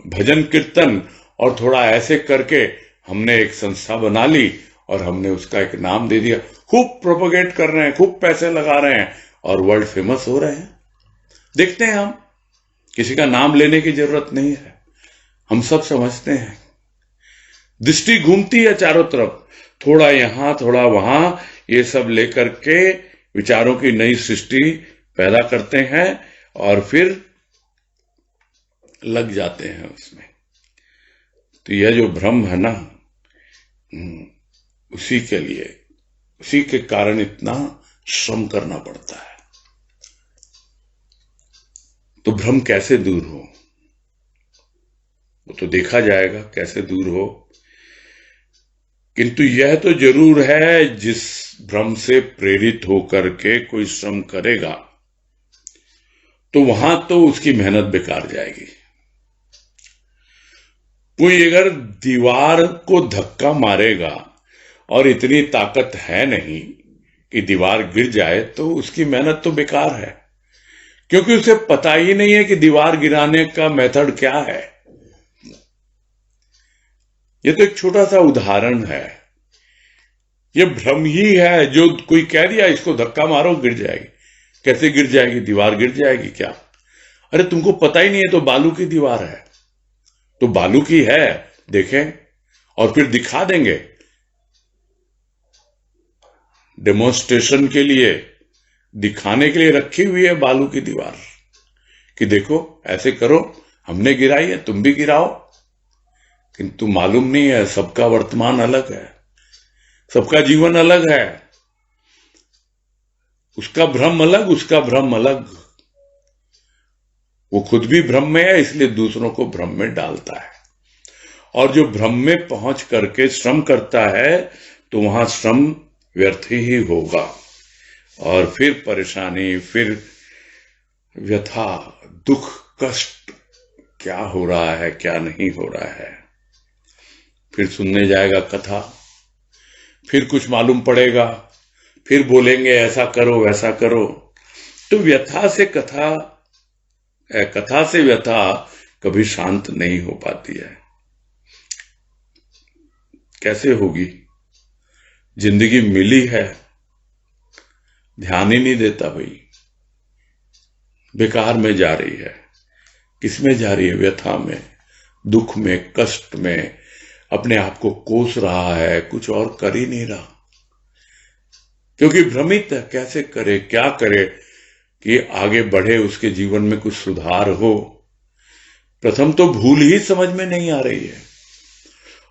भजन कीर्तन, और थोड़ा ऐसे करके हमने एक संस्था बना ली और हमने उसका एक नाम दे दिया। खूब प्रोपोगेट कर रहे हैं, खूब पैसे लगा रहे हैं और वर्ल्ड फेमस हो रहे हैं। देखते हैं हम, किसी का नाम लेने की जरूरत नहीं है, हम सब समझते हैं। दृष्टि घूमती है चारों तरफ, थोड़ा यहां थोड़ा वहां, ये सब लेकर के विचारों की नई सृष्टि पैदा करते हैं और फिर लग जाते हैं उसमें। तो यह जो भ्रम है ना, उसी के लिए, उसी के कारण इतना श्रम करना पड़ता है। तो भ्रम कैसे दूर हो, वो तो देखा जाएगा कैसे दूर हो। किंतु यह तो जरूर है, जिस भ्रम से प्रेरित होकर के कोई श्रम करेगा तो वहां तो उसकी मेहनत बेकार जाएगी। कोई अगर दीवार को धक्का मारेगा और इतनी ताकत है नहीं कि दीवार गिर जाए, तो उसकी मेहनत तो बेकार है, क्योंकि उसे पता ही नहीं है कि दीवार गिराने का मेथड क्या है। यह तो एक छोटा सा उदाहरण है। यह भ्रम ही है, जो कोई कह दिया इसको धक्का मारो गिर जाएगी। कैसे गिर जाएगी? दीवार गिर जाएगी क्या? अरे तुमको पता ही नहीं है, तो बालू की दीवार है, तो बालू की है, देखें और फिर दिखा देंगे डेमोन्स्ट्रेशन के लिए, दिखाने के लिए रखी हुई है बालू की दीवार कि देखो ऐसे करो, हमने गिराई है, तुम भी गिराओ। किंतु मालूम नहीं है, सबका वर्तमान अलग है, सबका जीवन अलग है, उसका भ्रम अलग, उसका भ्रम अलग। वो खुद भी भ्रम में है, इसलिए दूसरों को भ्रम में डालता है। और जो भ्रम में पहुंच करके श्रम करता है, तो वहां श्रम व्यर्थ ही होगा, और फिर परेशानी, फिर व्यथा, दुख, कष्ट, क्या हो रहा है क्या नहीं हो रहा है। फिर सुनने जाएगा कथा, फिर कुछ मालूम पड़ेगा, फिर बोलेंगे ऐसा करो वैसा करो। तो व्यथा से कथा, कथा से व्यथा कभी शांत नहीं हो पाती है। कैसे होगी? जिंदगी मिली है, ध्यान ही नहीं देता भाई, बेकार में जा रही है। किसमें जा रही है? व्यथा में, दुख में, कष्ट में, अपने आप को कोस रहा है, कुछ और कर ही नहीं रहा, क्योंकि भ्रमित है। कैसे करे, क्या करे कि आगे बढ़े, उसके जीवन में कुछ सुधार हो। प्रथम तो भूल ही समझ में नहीं आ रही है,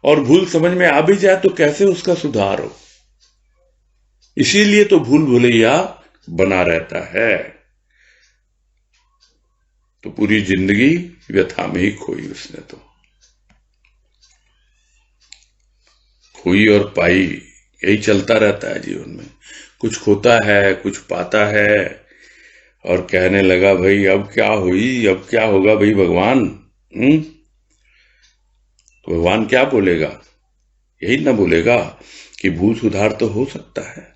और भूल समझ में आ भी जाए तो कैसे उसका सुधार हो। इसीलिए तो भूल भुलैया बना रहता है। तो पूरी जिंदगी व्यथा में ही खोई उसने, तो खोई और पाई, यही चलता रहता है जीवन में। कुछ खोता है, कुछ पाता है, और कहने लगा भाई अब क्या हुई, अब क्या होगा भाई भगवान। तो भगवान क्या बोलेगा? यही ना बोलेगा कि भूल सुधार तो हो सकता है,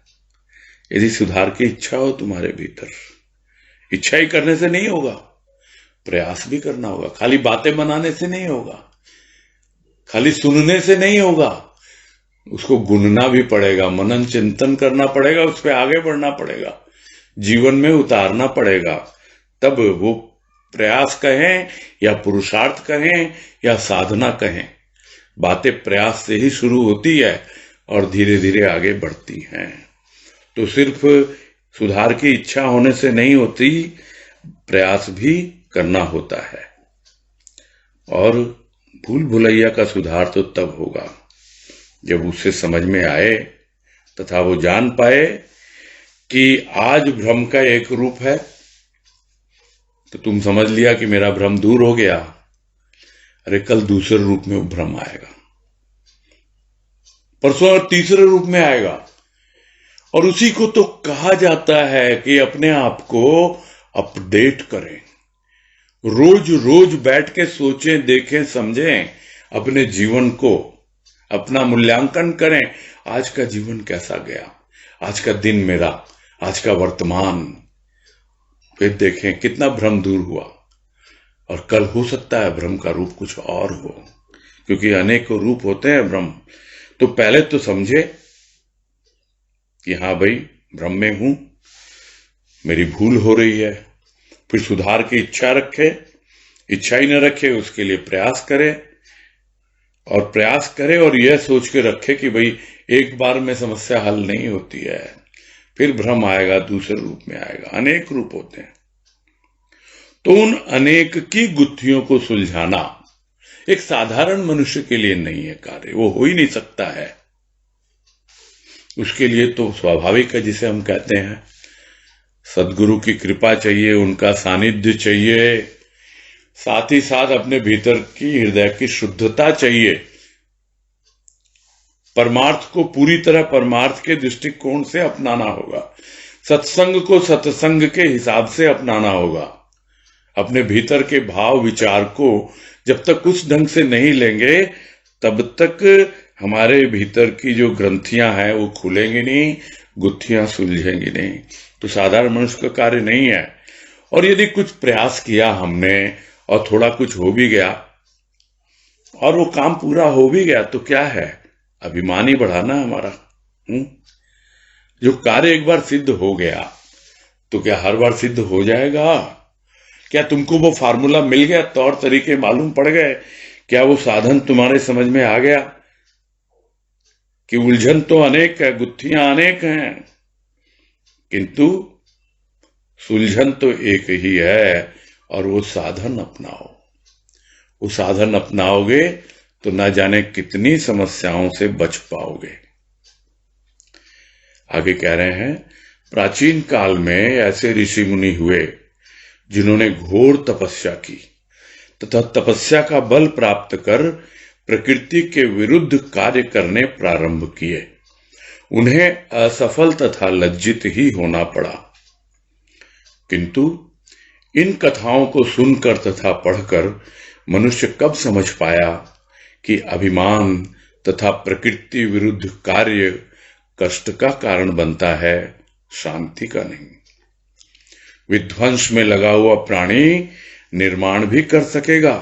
यदि सुधार की इच्छा हो तुम्हारे भीतर। इच्छा ही करने से नहीं होगा, प्रयास भी करना होगा। खाली बातें बनाने से नहीं होगा, खाली सुनने से नहीं होगा, उसको गुनना भी पड़ेगा, मनन चिंतन करना पड़ेगा, उस पर आगे बढ़ना पड़ेगा, जीवन में उतारना पड़ेगा। तब वो प्रयास कहें या पुरुषार्थ कहें या साधना कहें, बातें प्रयास से ही शुरू होती है और धीरे धीरे आगे बढ़ती हैं। तो सिर्फ सुधार की इच्छा होने से नहीं होती, प्रयास भी करना होता है। और भूल भुलैया का सुधार तो तब होगा जब उसे समझ में आए तथा वो जान पाए कि आज भ्रम का एक रूप है, तो तुम समझ लिया कि मेरा भ्रम दूर हो गया। अरे कल दूसरे रूप में वो भ्रम आएगा, परसों और तीसरे रूप में आएगा। और उसी को तो कहा जाता है कि अपने आप को अपडेट करें, रोज रोज बैठ के सोचें, देखें, समझें अपने जीवन को, अपना मूल्यांकन करें। आज का जीवन कैसा गया, आज का दिन मेरा, आज का वर्तमान, फिर देखें कितना भ्रम दूर हुआ। और कल हो सकता है भ्रम का रूप कुछ और हो, क्योंकि अनेक रूप होते हैं भ्रम। तो पहले तो समझे कि हाँ भाई भ्रम में हूं, मेरी भूल हो रही है। फिर सुधार की इच्छा रखे, इच्छा ही न रखे उसके लिए प्रयास करे, और प्रयास करे और यह सोच के रखे कि भाई एक बार में समस्या हल नहीं होती है, फिर भ्रम आएगा, दूसरे रूप में आएगा, अनेक रूप होते हैं। तो उन अनेक की गुत्थियों को सुलझाना एक साधारण मनुष्य के लिए नहीं है कार्य, वो हो ही नहीं सकता है। उसके लिए तो स्वाभाविक है, जिसे हम कहते हैं सदगुरु की कृपा चाहिए, उनका सानिध्य चाहिए, साथ ही साथ अपने भीतर की हृदय की शुद्धता चाहिए। परमार्थ को पूरी तरह परमार्थ के दृष्टिकोण से अपनाना होगा, सत्संग को सत्संग के हिसाब से अपनाना होगा। अपने भीतर के भाव विचार को जब तक उस ढंग से नहीं लेंगे, तब तक हमारे भीतर की जो ग्रंथियां हैं वो खुलेंगी नहीं, गुत्थियां सुलझेंगी नहीं। तो साधारण मनुष्य का कार्य नहीं है। और यदि कुछ प्रयास किया हमने और थोड़ा कुछ हो भी गया और वो काम पूरा हो भी गया, तो क्या है, अभिमान ही बढ़ाना हमारा। जो कार्य एक बार सिद्ध हो गया तो क्या हर बार सिद्ध हो जाएगा? क्या तुमको वो फार्मूला मिल गया, तौर तरीके मालूम पड़ गए? क्या वो साधन तुम्हारे समझ में आ गया कि उलझन तो अनेक है, गुत्थियां अनेक हैं, किंतु सुलझन तो एक ही है, और वो साधन अपनाओ। वो साधन अपनाओगे तो ना जाने कितनी समस्याओं से बच पाओगे। आगे कह रहे हैं, प्राचीन काल में ऐसे ऋषि मुनि हुए जिन्होंने घोर तपस्या की तथा तपस्या का बल प्राप्त कर प्रकृति के विरुद्ध कार्य करने प्रारंभ किए। उन्हें असफल तथा लज्जित ही होना पड़ा, किंतु इन कथाओं को सुनकर तथा पढ़कर मनुष्य कब समझ पाया कि अभिमान तथा प्रकृति विरुद्ध कार्य कष्ट का कारण बनता है, शांति का नहीं। विध्वंस में लगा हुआ प्राणी निर्माण भी कर सकेगा,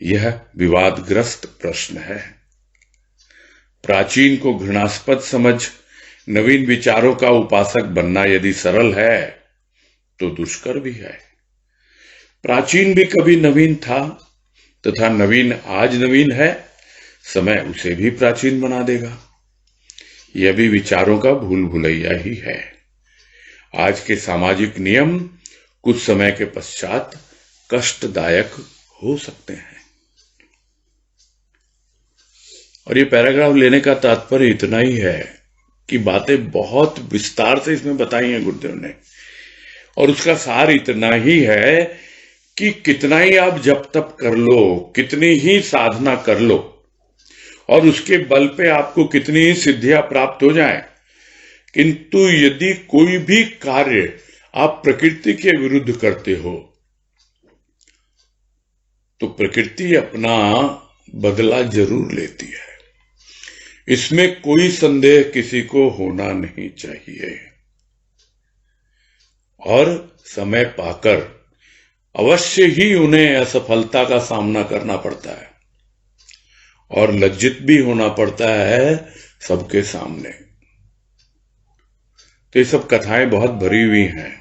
यह विवादग्रस्त प्रश्न है। प्राचीन को घृणास्पद समझ नवीन विचारों का उपासक बनना यदि सरल है तो दुष्कर भी है। प्राचीन भी कभी नवीन था तथा नवीन आज नवीन है। समय उसे भी प्राचीन बना देगा। यह भी विचारों का भूल भुलैया ही है। आज के सामाजिक नियम कुछ समय के पश्चात कष्टदायक हो सकते हैं। और ये पैराग्राफ लेने का तात्पर्य इतना ही है कि बातें बहुत विस्तार से इसमें बताई हैं गुरुदेव ने, और उसका सार इतना ही है कि कितना ही आप जप तप कर लो, कितनी ही साधना कर लो, और उसके बल पे आपको कितनी ही सिद्धियां प्राप्त हो जाएं, किंतु यदि कोई भी कार्य आप प्रकृति के विरुद्ध करते हो तो प्रकृति अपना बदला जरूर लेती है। इसमें कोई संदेह किसी को होना नहीं चाहिए। और समय पाकर अवश्य ही उन्हें असफलता का सामना करना पड़ता है और लज्जित भी होना पड़ता है सबके सामने। तो ये सब कथाएं बहुत भरी हुई हैं,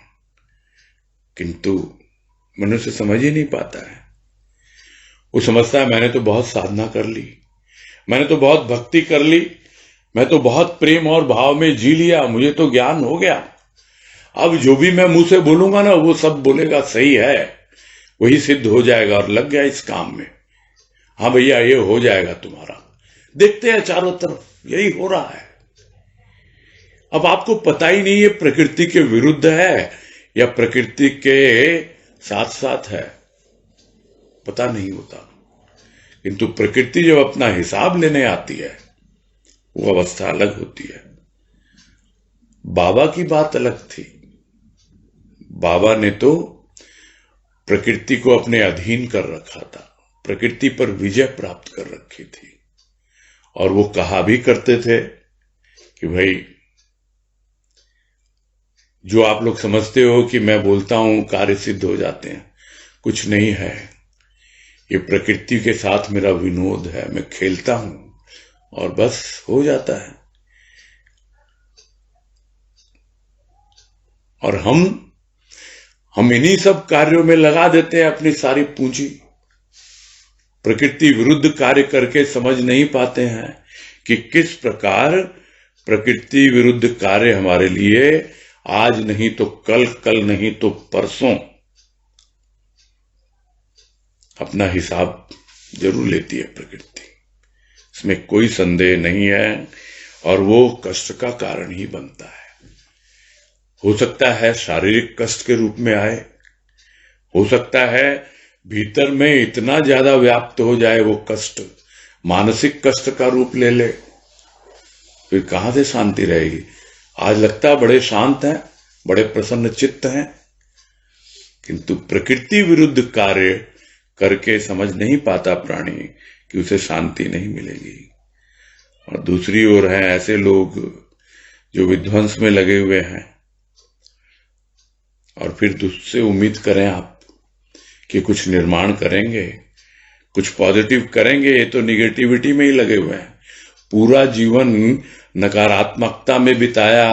किंतु मनुष्य समझ ही नहीं पाता है। वो समझता है मैंने तो बहुत साधना कर ली, मैंने तो बहुत भक्ति कर ली, मैं तो बहुत प्रेम और भाव में जी लिया, मुझे तो ज्ञान हो गया, अब जो भी मैं मुंह से बोलूंगा ना वो सब बोलेगा सही है, वही सिद्ध हो जाएगा और लग गया इस काम में। हाँ भैया ये हो जाएगा तुम्हारा। देखते हैं चारों तरफ यही हो रहा है। अब आपको पता ही नहीं ये प्रकृति के विरुद्ध है या प्रकृति के साथ साथ है, पता नहीं होता। किंतु प्रकृति जब अपना हिसाब लेने आती है वो अवस्था अलग होती है। बाबा की बात अलग थी। बाबा ने तो प्रकृति को अपने अधीन कर रखा था, प्रकृति पर विजय प्राप्त कर रखी थी। और वो कहा भी करते थे कि भाई जो आप लोग समझते हो कि मैं बोलता हूं कार्य सिद्ध हो जाते हैं, कुछ नहीं है। ये प्रकृति के साथ मेरा विनोद है, मैं खेलता हूं और बस हो जाता है। और हम इन्हीं सब कार्यों में लगा देते हैं अपनी सारी पूंजी। प्रकृति विरुद्ध कार्य करके समझ नहीं पाते हैं कि किस प्रकार प्रकृति विरुद्ध कार्य हमारे लिए आज नहीं तो कल, कल नहीं तो परसों अपना हिसाब जरूर लेती है प्रकृति। इसमें कोई संदेह नहीं है और वो कष्ट का कारण ही बनता है। हो सकता है शारीरिक कष्ट के रूप में आए, हो सकता है भीतर में इतना ज्यादा व्याप्त हो जाए वो कष्ट, मानसिक कष्ट का रूप ले ले। फिर कहां से शांति रहेगी? आज लगता है बड़े शांत हैं, बड़े प्रसन्न चित्त हैं, किंतु प्रकृति विरुद्ध कार्य करके समझ नहीं पाता प्राणी कि उसे शांति नहीं मिलेगी। और दूसरी ओर है ऐसे लोग जो विध्वंस में लगे हुए हैं, और फिर दूसरे उम्मीद करें आप कि कुछ निर्माण करेंगे, कुछ पॉजिटिव करेंगे। ये तो निगेटिविटी में ही लगे हुए हैं। पूरा जीवन नकारात्मकता में बिताया,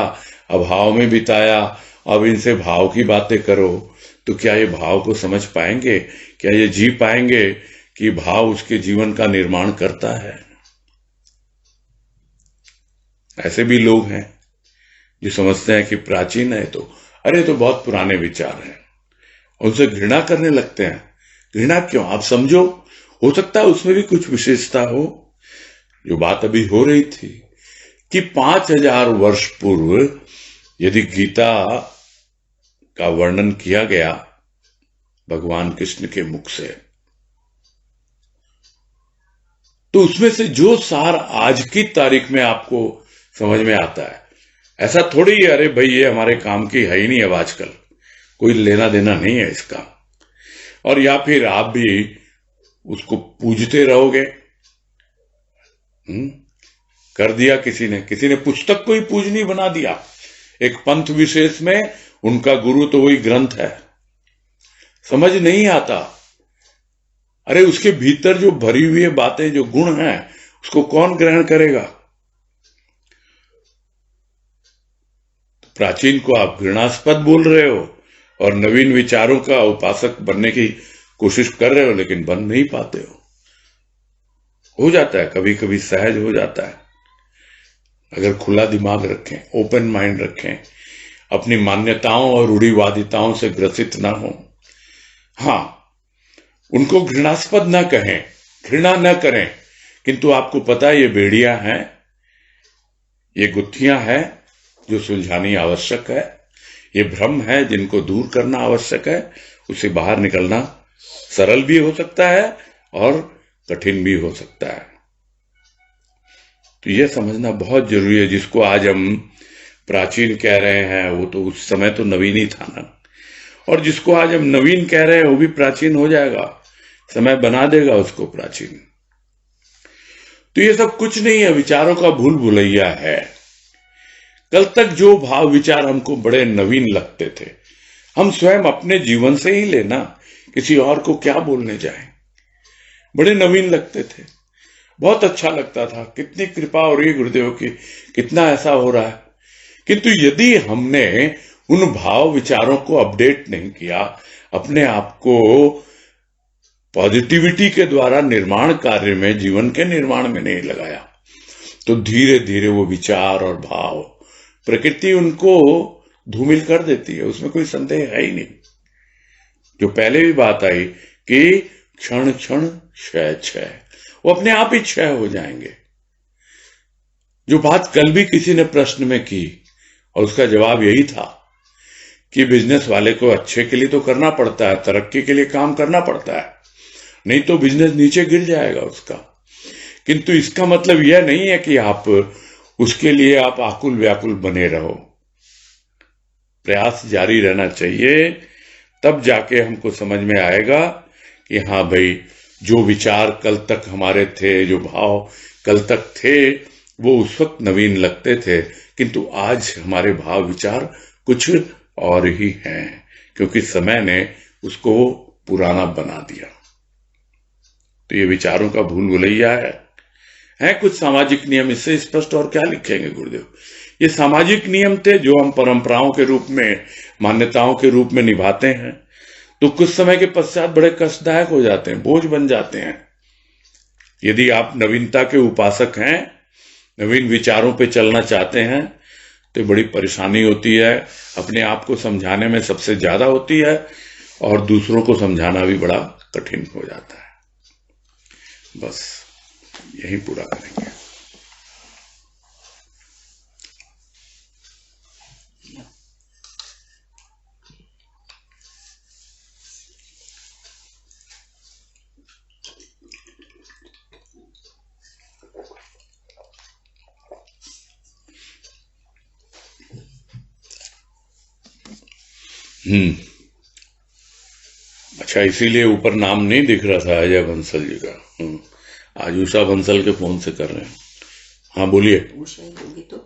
अभाव में बिताया, अब इनसे भाव की बातें करो तो क्या ये भाव को समझ पाएंगे? क्या ये जी पाएंगे कि भाव उसके जीवन का निर्माण करता है? ऐसे भी लोग हैं जो समझते हैं कि प्राचीन है तो अरे तो बहुत पुराने विचार हैं, उनसे घृणा करने लगते हैं। घृणा क्यों? आप समझो, हो सकता है उसमें भी कुछ विशेषता हो। जो बात अभी हो रही थी कि 5000 वर्ष पूर्व यदि गीता का वर्णन किया गया भगवान कृष्ण के मुख से, तो उसमें से जो सार आज की तारीख में आपको समझ में आता है, ऐसा थोड़ी है अरे भाई ये हमारे काम की है ही नहीं, अब आजकल कोई लेना देना नहीं है इसका, और या फिर आप भी उसको पूजते रहोगे। कर दिया किसी ने पुस्तक को ही पूजनीय बना दिया। एक पंथ विशेष में उनका गुरु तो वही ग्रंथ है। समझ नहीं आता, अरे उसके भीतर जो भरी हुई बातें, जो गुण हैं, उसको कौन ग्रहण करेगा? तो प्राचीन को आप घृणास्पद बोल रहे हो और नवीन विचारों का उपासक बनने की कोशिश कर रहे हो, लेकिन बन नहीं पाते हो। हो जाता है, कभी कभी सहज हो जाता है, अगर खुला दिमाग रखें, ओपन माइंड रखें, अपनी मान्यताओं और रूढ़िवादिताओं से ग्रसित ना हो। हाँ, उनको घृणास्पद ना कहें, घृणा न करें, किंतु आपको पता है ये बेड़ियां हैं, ये गुत्थियां हैं जो सुलझानी आवश्यक है, ये भ्रम है जिनको दूर करना आवश्यक है। उसे बाहर निकलना सरल भी हो सकता है और कठिन भी हो सकता है। तो यह समझना बहुत जरूरी है। जिसको आज हम प्राचीन कह रहे हैं वो तो उस समय तो नवीन ही था ना, और जिसको आज हम नवीन कह रहे हैं वो भी प्राचीन हो जाएगा, समय बना देगा उसको प्राचीन। तो ये सब कुछ नहीं है, विचारों का भूल भुलैया है। कल तक जो भाव विचार हमको बड़े नवीन लगते थे, हम स्वयं अपने जीवन से ही लेना, किसी और को क्या बोलने जाएं, बड़े नवीन लगते थे, बहुत अच्छा लगता था, कितनी कृपा हो रही है गुरुदेव की, कितना ऐसा हो रहा है। किंतु यदि हमने उन भाव विचारों को अपडेट नहीं किया, अपने आप को पॉजिटिविटी के द्वारा निर्माण कार्य में, जीवन के निर्माण में नहीं लगाया, तो धीरे धीरे वो विचार और भाव, प्रकृति उनको धूमिल कर देती है, उसमें कोई संदेह है ही नहीं। जो पहले भी बात आई कि क्षण क्षण क्षय क्षय, वो अपने आप ही क्षय हो जाएंगे। जो बात कल भी किसी ने प्रश्न में की और उसका जवाब यही था कि बिजनेस वाले को अच्छे के लिए तो करना पड़ता है, तरक्की के लिए काम करना पड़ता है, नहीं तो बिजनेस नीचे गिर जाएगा उसका। किंतु इसका मतलब यह नहीं है कि आप उसके लिए आप आकुल व्याकुल बने रहो, प्रयास जारी रहना चाहिए। तब जाके हमको समझ में आएगा कि हाँ भाई, जो विचार कल तक हमारे थे, जो भाव कल तक थे, वो उस वक्त नवीन लगते थे, किंतु आज हमारे भाव विचार कुछ और ही हैं, क्योंकि समय ने उसको पुराना बना दिया। तो ये विचारों का भूल भुलैया है कुछ सामाजिक नियम, इससे स्पष्ट और क्या लिखेंगे गुरुदेव। ये सामाजिक नियम थे जो हम परंपराओं के रूप में, मान्यताओं के रूप में निभाते हैं, तो कुछ समय के पश्चात बड़े कष्टदायक हो जाते हैं, बोझ बन जाते हैं। यदि आप नवीनता के उपासक हैं, नवीन विचारों पे चलना चाहते हैं, तो बड़ी परेशानी होती है, अपने आप को समझाने में सबसे ज्यादा होती है, और दूसरों को समझाना भी बड़ा कठिन हो जाता है। बस यही पूरा करेंगे। अच्छा, इसीलिए ऊपर नाम नहीं दिख रहा था अजय बंसल जी का। आज उषा बंसल के फोन से कर रहे हैं। हाँ बोलिए। उषा होगी तो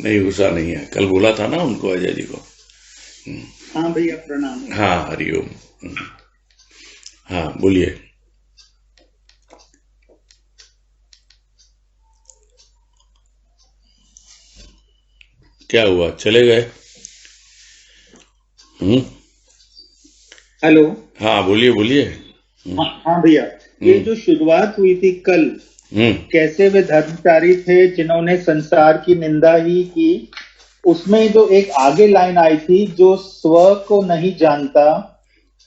नहीं, उषा नहीं है, कल बोला था ना उनको, अजय जी को। हाँ भैया प्रणाम। हाँ हरिओम। हाँ बोलिए। क्या हुआ, चले गए? हेलो। हाँ बोलिए बोलिए। हाँ भैया, ये जो शुरुआत हुई थी कल, कैसे वे धर्मचारी थे जिन्होंने संसार की निंदा ही की, उसमें जो एक आगे लाइन आई थी, जो स्व को नहीं जानता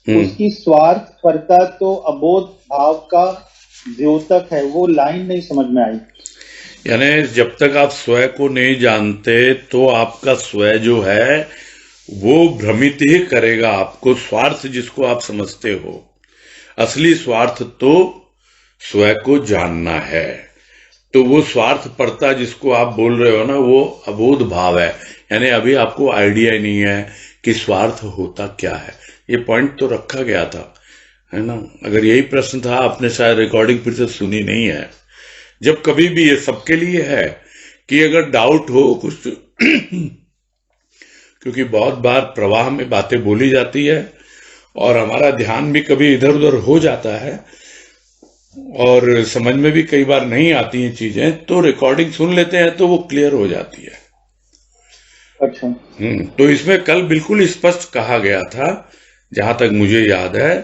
उसकी स्वार्थपरता तो अबोध भाव का द्योतक है, वो लाइन नहीं समझ में आई। यानी जब तक आप स्वयं को नहीं जानते तो आपका स्वयं जो है वो भ्रमित ही करेगा आपको। स्वार्थ जिसको आप समझते हो, असली स्वार्थ तो स्वयं को जानना है। तो वो स्वार्थपरता जिसको आप बोल रहे हो ना, वो अबोध भाव है, यानी अभी आपको आइडिया ही नहीं है कि स्वार्थ होता क्या है। ये पॉइंट तो रखा गया था, है ना। अगर यही प्रश्न था, आपने शायद रिकॉर्डिंग फिर से सुनी नहीं है। जब कभी भी, ये सबके लिए है कि अगर डाउट हो कुछ क्योंकि बहुत बार प्रवाह में बातें बोली जाती है और हमारा ध्यान भी कभी इधर उधर हो जाता है और समझ में भी कई बार नहीं आती हैं चीजें, तो रिकॉर्डिंग सुन लेते हैं तो वो क्लियर हो जाती है। अच्छा। तो इसमें कल बिल्कुल स्पष्ट कहा गया था, जहां तक मुझे याद है,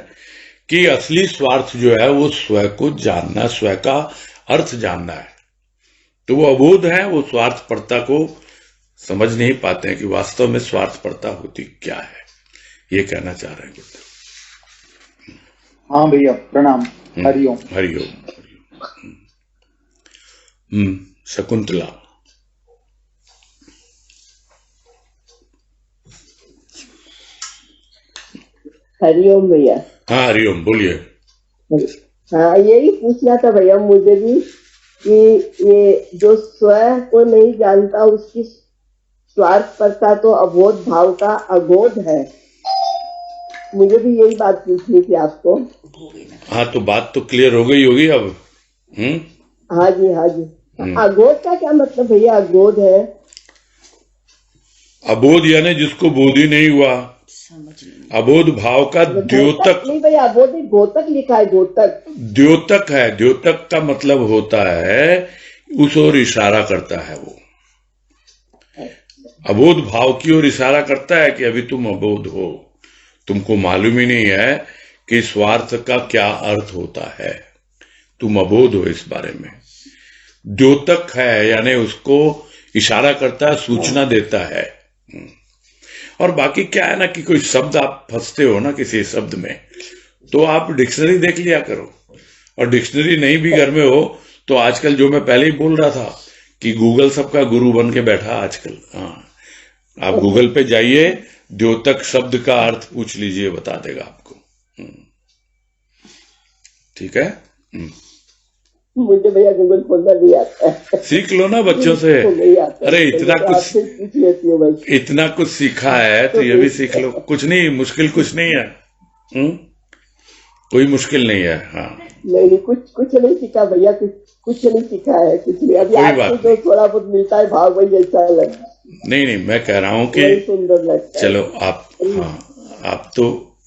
कि असली स्वार्थ जो है वो स्वयं को जानना, स्वयं का अर्थ जानना है। तो वो अबोध है, वो स्वार्थपरता को समझ नहीं पाते हैं कि वास्तव में स्वार्थपरता होती क्या है। ये कहना चाह रहे हैं गुरुदेव। हाँ भैया, प्रणाम। हरिओम। हरिओम। शकुंतला। हरिओम भैया। हाँ हरिओम, बोलिए। हाँ, यही पूछना था भैया मुझे भी कि ये जो स्वयं को नहीं जानता उसकी स्वार्थपरता तो अबोध भाव का अगोध है। मुझे भी यही बात पूछनी थी आपको। हाँ, तो बात तो क्लियर हो गई होगी अब। हाँ जी, हाँ जी। अगोध का क्या मतलब भैया? अगोध है अबोध यानी जिसको बोध ही नहीं हुआ। अबोध भाव का द्योतक नहीं भैया, अबोध नहीं, गोतक लिखा है, गोतक। द्योतक है। द्योतक का मतलब होता है उस ओर इशारा करता है। वो अबोध भाव की ओर इशारा करता है कि अभी तुम अबोध हो, तुमको मालूम ही नहीं है कि स्वार्थ का क्या अर्थ होता है, तुम अबोध हो इस बारे में। द्योतक है यानी उसको इशारा करता है, सूचना देता है। और बाकी क्या है ना कि कोई शब्द आप फंसते हो ना किसी शब्द में, तो आप डिक्शनरी देख लिया करो। और डिक्शनरी नहीं भी घर में हो तो आजकल जो मैं पहले ही बोल रहा था कि गूगल सबका गुरु बन के बैठा आजकल। हाँ, आप गूगल पे जाइए, द्योतक शब्द का अर्थ पूछ लीजिए, बता देगा आपको। ठीक है। मुझे भैया गूगल खोलना नहीं आता है। सीख लो ना बच्चों से। अरे इतना कुछ सीखा है तो ये भी सीख लो। कुछ नहीं, मुश्किल कुछ नहीं है। कोई मुश्किल नहीं है। हाँ नहीं, कुछ नहीं सीखा भैया, कुछ नहीं सीखा है, कुछ नहीं। अभी आपको जो थोड़ा बहुत मिलता है भाव वही अच्छा लगता है। नहीं, मैं कह रहा हूँ कि सुंदर लगता है। चलो आप, हाँ आप तो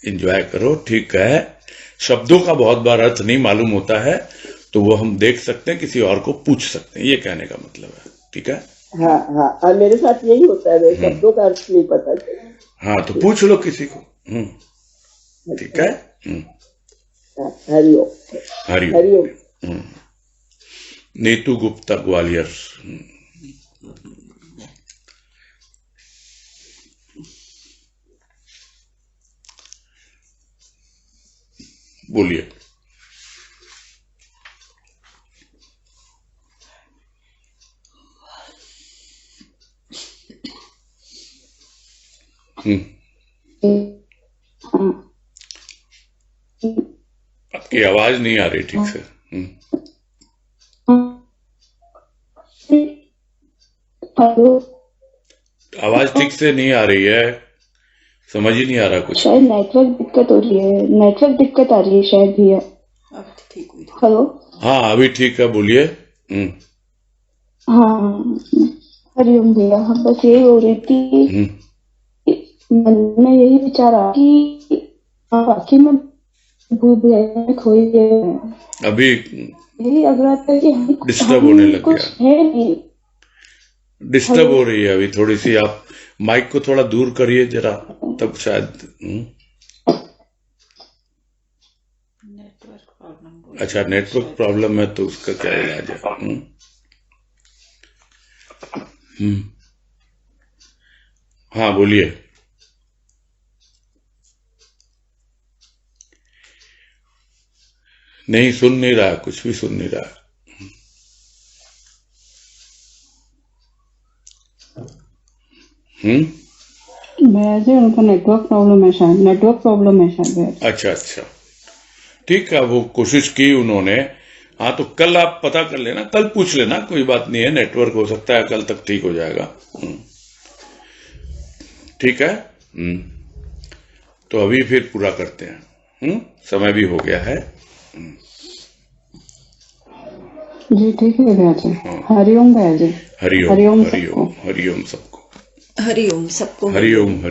एंजॉय करो, ठीक है। शब्दों का बहुत बार अर्थ नहीं मालूम होता है तो वो हम देख सकते हैं, किसी और को पूछ सकते हैं, ये कहने का मतलब है। ठीक है। हाँ हाँ, और मेरे साथ यही होता है, शब्दों का अर्थ नहीं पता चला। हाँ, तो पूछ लो किसी को। ठीक है। हरिओम। हरिओम। नीतू गुप्ता, ग्वालियर। बोलिए। आपकी आवाज नहीं आ रही ठीक से। आवाज ठीक से नहीं आ रही है, समझ ही नहीं आ रहा कुछ। शायद नेटवर्क दिक्कत हो रही है, नेटवर्क दिक्कत आ रही है शायद भैया। अब ठीक हुई। हेलो। हाँ अभी ठीक है, बोलिए। हाँ हरिओम भैया। हाँ, बस यही हो रही थी, मन में यही विचार आ कि बाकी में खोई है। अभी यही लग रहा था कि डिस्टर्ब होने लग कुछ गया। है नहीं। डिस्टर्ब हो रही है अभी थोड़ी सी। आप माइक को थोड़ा दूर करिए जरा, तब शायद। अच्छा, नेटवर्क प्रॉब्लम है तो उसका क्या इलाज है? हाँ बोलिए। नहीं सुन नहीं रहा, कुछ भी सुन नहीं रहा। भैया जी उनको नेटवर्क प्रॉब्लम है शायद। अच्छा, ठीक है, वो कोशिश की उन्होंने। हाँ तो कल आप पता कर लेना, कल पूछ लेना, कोई बात नहीं है। नेटवर्क हो सकता है कल तक ठीक हो जाएगा। ठीक है। तो अभी फिर पूरा करते हैं। समय भी हो गया है। जी ठीक है भैया जी। हरिओम भैया जी। हरिओम सबको। हरिओम सबको। हरिओम।